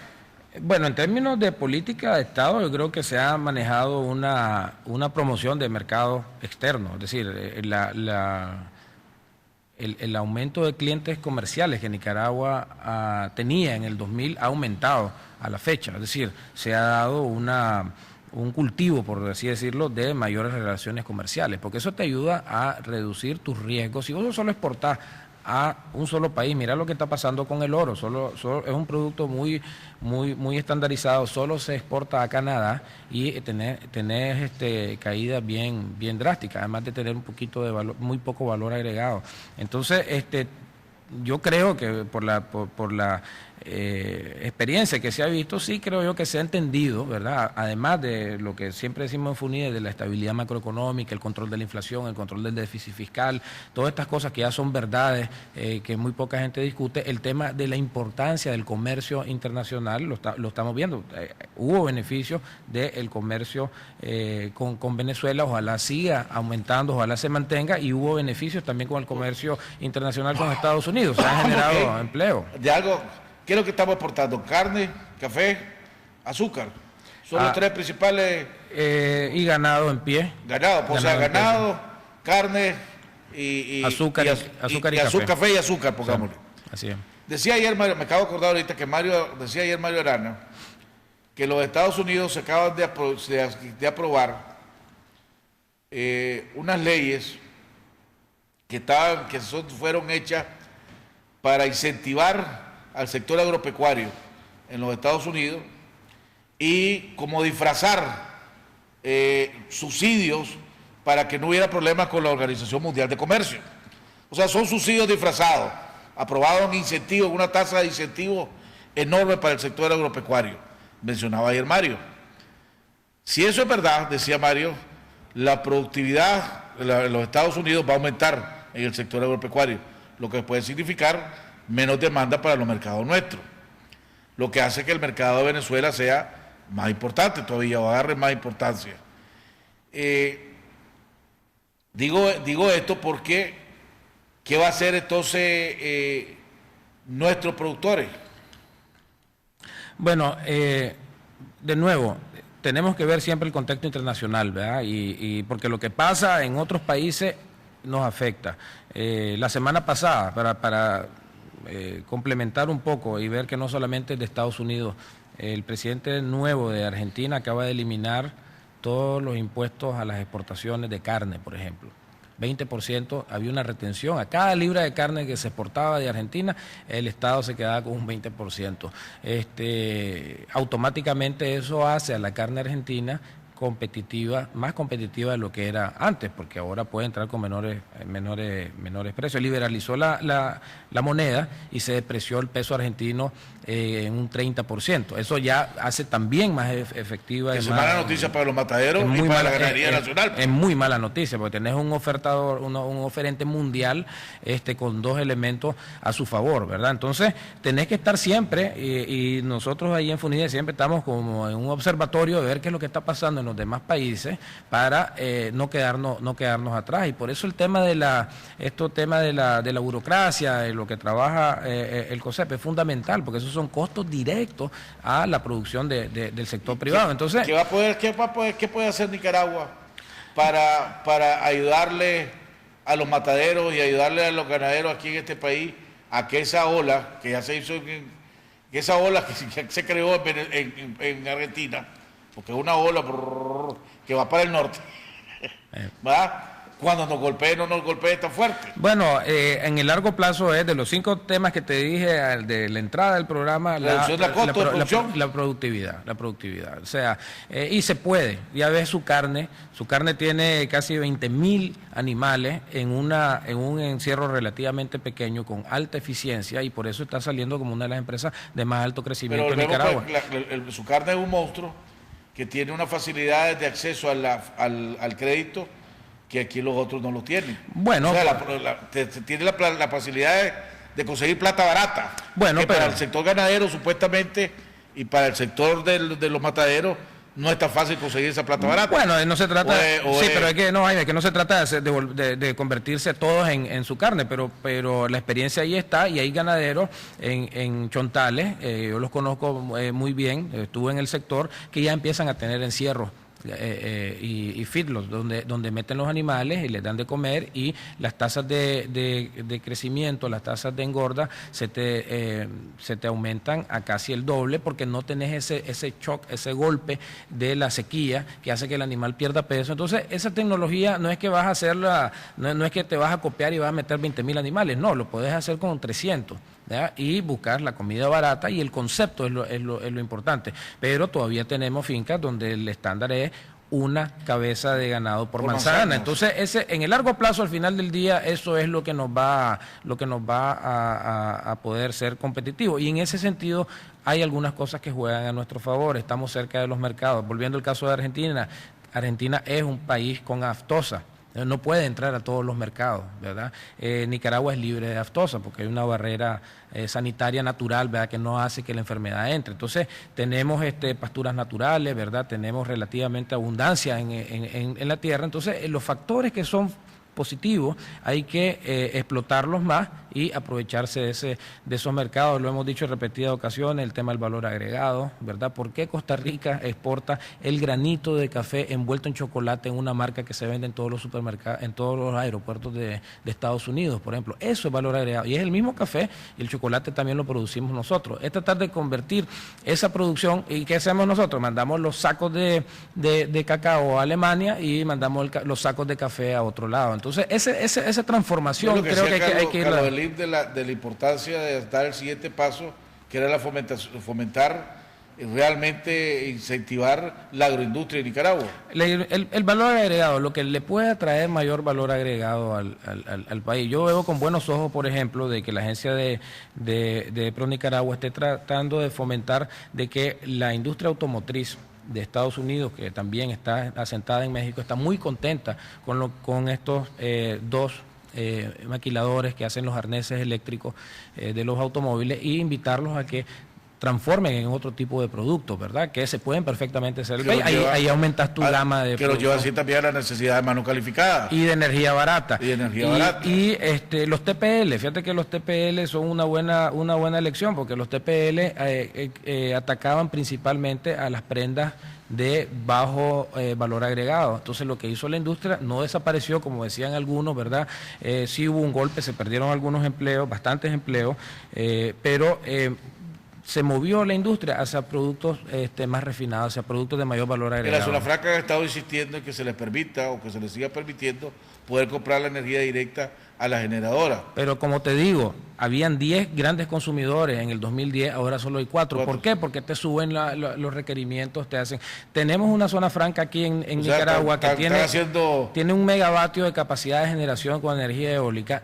[SPEAKER 2] Bueno, en términos de política de Estado, yo creo que se ha manejado una promoción de mercado externo, es decir, el aumento de clientes comerciales que Nicaragua tenía en el 2000 ha aumentado a la fecha, es decir, se ha dado una un cultivo, por así decirlo, de mayores relaciones comerciales, porque eso te ayuda a reducir tus riesgos. Si vos solo exportás a un solo país, mira lo que está pasando con el oro, solo es un producto muy estandarizado, solo se exporta a Canadá y tenés caídas bien drásticas, además de tener un poquito de valor, muy poco valor agregado. Entonces, yo creo que por la experiencia que se ha visto, sí creo yo que se ha entendido, ¿verdad? Además de lo que siempre decimos en FUNIDE, de la estabilidad macroeconómica, el control de la inflación, el control del déficit fiscal, todas estas cosas que ya son verdades, que muy poca gente discute, el tema de la importancia del comercio internacional, lo estamos viendo. Hubo beneficios del comercio con Venezuela, ojalá siga aumentando, ojalá se mantenga, y hubo beneficios también con el comercio internacional con Estados Unidos, se ha generado empleo.
[SPEAKER 1] De algo, ¿qué es lo que estamos exportando? Carne, café, azúcar. Son los tres principales.
[SPEAKER 2] Y ganado en pie.
[SPEAKER 1] Ganado, carne y
[SPEAKER 2] azúcar y
[SPEAKER 1] café y azúcar, pongámosle.
[SPEAKER 2] Sí, así es.
[SPEAKER 1] Decía ayer Mario, me acabo de acordar ahorita que decía ayer Mario Arana que los Estados Unidos se acaban de aprobar unas leyes que fueron hechas para incentivar al sector agropecuario en los Estados Unidos y como disfrazar subsidios para que no hubiera problemas con la Organización Mundial de Comercio. O sea, son subsidios disfrazados, aprobados en incentivos, una tasa de incentivo enorme para el sector agropecuario. Mencionaba ayer Mario. Si eso es verdad, decía Mario, la productividad en los Estados Unidos va a aumentar en el sector agropecuario, lo que puede significar menos demanda para los mercados nuestros, lo que hace que el mercado de Venezuela sea más importante todavía, o agarre más importancia. Digo esto porque ¿qué va a hacer entonces nuestros productores?
[SPEAKER 2] Bueno, de nuevo, tenemos que ver siempre el contexto internacional, ¿verdad? Y porque lo que pasa en otros países nos afecta. La semana pasada, para complementar un poco y ver que no solamente es de Estados Unidos, el presidente nuevo de Argentina acaba de eliminar todos los impuestos a las exportaciones de carne, por ejemplo. 20%, había una retención. A cada libra de carne que se exportaba de Argentina, el Estado se quedaba con un 20%. Automáticamente eso hace a la carne argentina competitiva, más competitiva de lo que era antes, porque ahora puede entrar con menores precios. Liberalizó la moneda y se depreció el peso argentino en un 30%. Eso ya hace también más efectiva.
[SPEAKER 1] Es mala noticia para los mataderos y para la ganadería nacional.
[SPEAKER 2] Es muy mala noticia, porque tenés un oferente mundial con dos elementos a su favor, ¿verdad? Entonces, tenés que estar siempre, y nosotros ahí en FUNIDE siempre estamos como en un observatorio de ver qué es lo que está pasando en los demás países para no quedarnos atrás. Y por eso el tema de la burocracia, de lo que trabaja el COSEP es fundamental, porque esos son costos directos a la producción del sector privado. Entonces,
[SPEAKER 1] ¿qué puede hacer Nicaragua para ayudarle a los mataderos y ayudarle a los ganaderos aquí en este país a que esa ola que ya se hizo, que se creó en Argentina, porque es una ola que va para el norte, ¿verdad? Cuando nos golpee, no nos golpee tan fuerte.
[SPEAKER 2] Bueno, en el largo plazo es de los 5 temas que te dije de la entrada del programa, la productividad. O sea, y se puede, ya ves su carne tiene casi 20.000 animales en un encierro relativamente pequeño, con alta eficiencia, y por eso está saliendo como una de las empresas de más alto crecimiento en Nicaragua.
[SPEAKER 1] Su carne es un monstruo que tiene unas facilidades de acceso al crédito que aquí los otros no lo tienen.
[SPEAKER 2] Bueno,
[SPEAKER 1] o sea, tiene la facilidad de conseguir plata barata.
[SPEAKER 2] Bueno,
[SPEAKER 1] para el sector ganadero supuestamente y para el sector de los mataderos no es tan fácil conseguir esa plata barata.
[SPEAKER 2] Bueno, no se trata, pero es que no se trata de convertirse todos en su carne, pero la experiencia ahí está, y hay ganaderos en Chontales, yo los conozco muy bien, estuve en el sector, que ya empiezan a tener encierros y feedlots, donde meten los animales y les dan de comer, y las tasas de crecimiento, las tasas de engorda se te aumentan a casi el doble, porque no tenés ese shock, ese golpe de la sequía que hace que el animal pierda peso. Entonces, esa tecnología no es que vas a hacerla, no es que te vas a copiar y vas a meter 20.000 animales, no, lo podés hacer con 300. ¿Ya? Y buscar la comida barata, y el concepto es lo importante. Pero todavía tenemos fincas donde el estándar es una cabeza de ganado por manzana. Entonces, en el largo plazo, al final del día, eso es lo que nos va a poder ser competitivo. Y en ese sentido, hay algunas cosas que juegan a nuestro favor. Estamos cerca de los mercados. Volviendo al caso de Argentina, Argentina es un país con aftosa. No puede entrar a todos los mercados, ¿verdad? Nicaragua es libre de aftosa porque hay una barrera sanitaria natural, ¿verdad?, que no hace que la enfermedad entre. Entonces, tenemos pasturas naturales, ¿verdad? Tenemos relativamente abundancia en la tierra. Entonces, los factores que son positivos hay que explotarlos más y aprovecharse de esos mercados. Lo hemos dicho en repetidas ocasiones, el tema del valor agregado, ¿verdad? ¿Por qué Costa Rica exporta el granito de café envuelto en chocolate en una marca que se vende en todos los supermercados, en todos los aeropuertos de Estados Unidos, por ejemplo? Eso es valor agregado. Y es el mismo café, y el chocolate también lo producimos nosotros. Es tratar de convertir esa producción. ¿Y qué hacemos nosotros? Mandamos los sacos de cacao a Alemania y mandamos los sacos de café a otro lado. Entonces, esa transformación creo que hay que irla.
[SPEAKER 1] De la importancia de dar el siguiente paso, que era fomentar realmente incentivar la agroindustria de Nicaragua.
[SPEAKER 2] El valor agregado, lo que le puede traer mayor valor agregado al país. Yo veo con buenos ojos, por ejemplo, de que la agencia de Pro Nicaragua esté tratando de fomentar de que la industria automotriz de Estados Unidos, que también está asentada en México, está muy contenta con estos dos maquiladores que hacen los arneses eléctricos de los automóviles, y invitarlos a que transformen en otro tipo de productos, ¿verdad? Que se pueden perfectamente hacer. Ahí aumentas tu gama de
[SPEAKER 1] productos. Que lo lleva así también a la necesidad de mano calificada.
[SPEAKER 2] Y de energía barata.
[SPEAKER 1] Y
[SPEAKER 2] los TPL, fíjate que los TPL son una buena elección, porque los TPL atacaban principalmente a las prendas de bajo valor agregado. Entonces, lo que hizo la industria no desapareció, como decían algunos, ¿verdad? Sí hubo un golpe, se perdieron algunos empleos, bastantes empleos, pero se movió la industria hacia productos más refinados, hacia productos de mayor valor agregado.
[SPEAKER 1] La Zona Franca ha estado insistiendo en que se les permita, o que se les siga permitiendo, poder comprar la energía directa a la generadora.
[SPEAKER 2] Pero como te digo, habían 10 grandes consumidores en el 2010, ahora solo hay 4. ¿Por qué? Porque te suben los requerimientos, te hacen... Tenemos una Zona Franca aquí en Nicaragua que tiene 1 megavatio de capacidad de generación con energía eólica,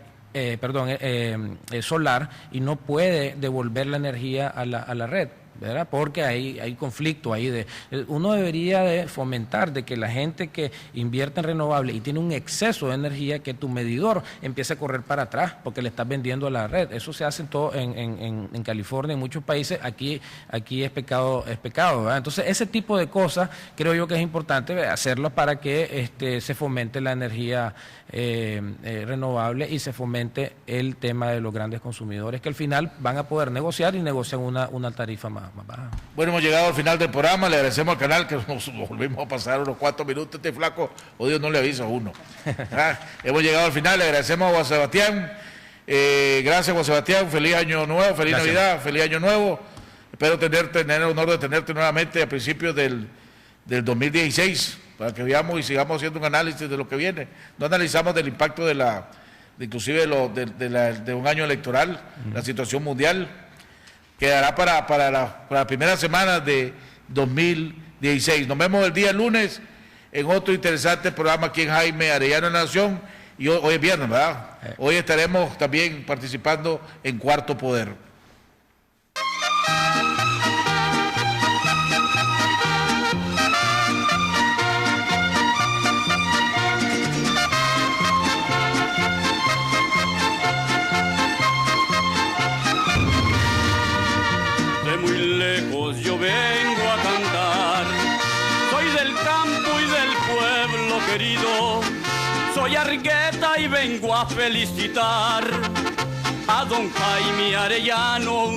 [SPEAKER 2] solar, y no puede devolver la energía a la red, ¿verdad? Porque hay conflicto ahí. Uno debería de fomentar de que la gente que invierte en renovables y tiene un exceso de energía, que tu medidor empiece a correr para atrás porque le estás vendiendo a la red. Eso se hace en California, en muchos países. Aquí es pecado, ¿verdad? Entonces, ese tipo de cosas creo yo que es importante hacerlo para que se fomente la energía renovable y se fomente el tema de los grandes consumidores, que al final van a poder negociar y negocian una tarifa más baja.
[SPEAKER 1] Bueno, hemos llegado al final del programa. Le agradecemos al canal que nos volvimos a pasar unos 4 minutos. Este flaco, Dios no le avisa a uno. Hemos llegado al final. Le agradecemos a Juan Sebastián. Gracias, Juan Sebastián. Feliz año nuevo, feliz Navidad, feliz año nuevo. Espero tener el honor de tenerte nuevamente a principios del 2016, para que veamos y sigamos haciendo un análisis de lo que viene. No analizamos del impacto inclusive de un año electoral, la situación mundial. Quedará para la primera semana de 2016. Nos vemos el día lunes en otro interesante programa aquí en Jaime Arellano Nación. Y hoy es viernes, ¿verdad? Hoy estaremos también participando en Cuarto Poder.
[SPEAKER 9] Yo vengo a cantar, soy del campo y del pueblo querido, soy Argueta y vengo a felicitar a don Jaime Arellano.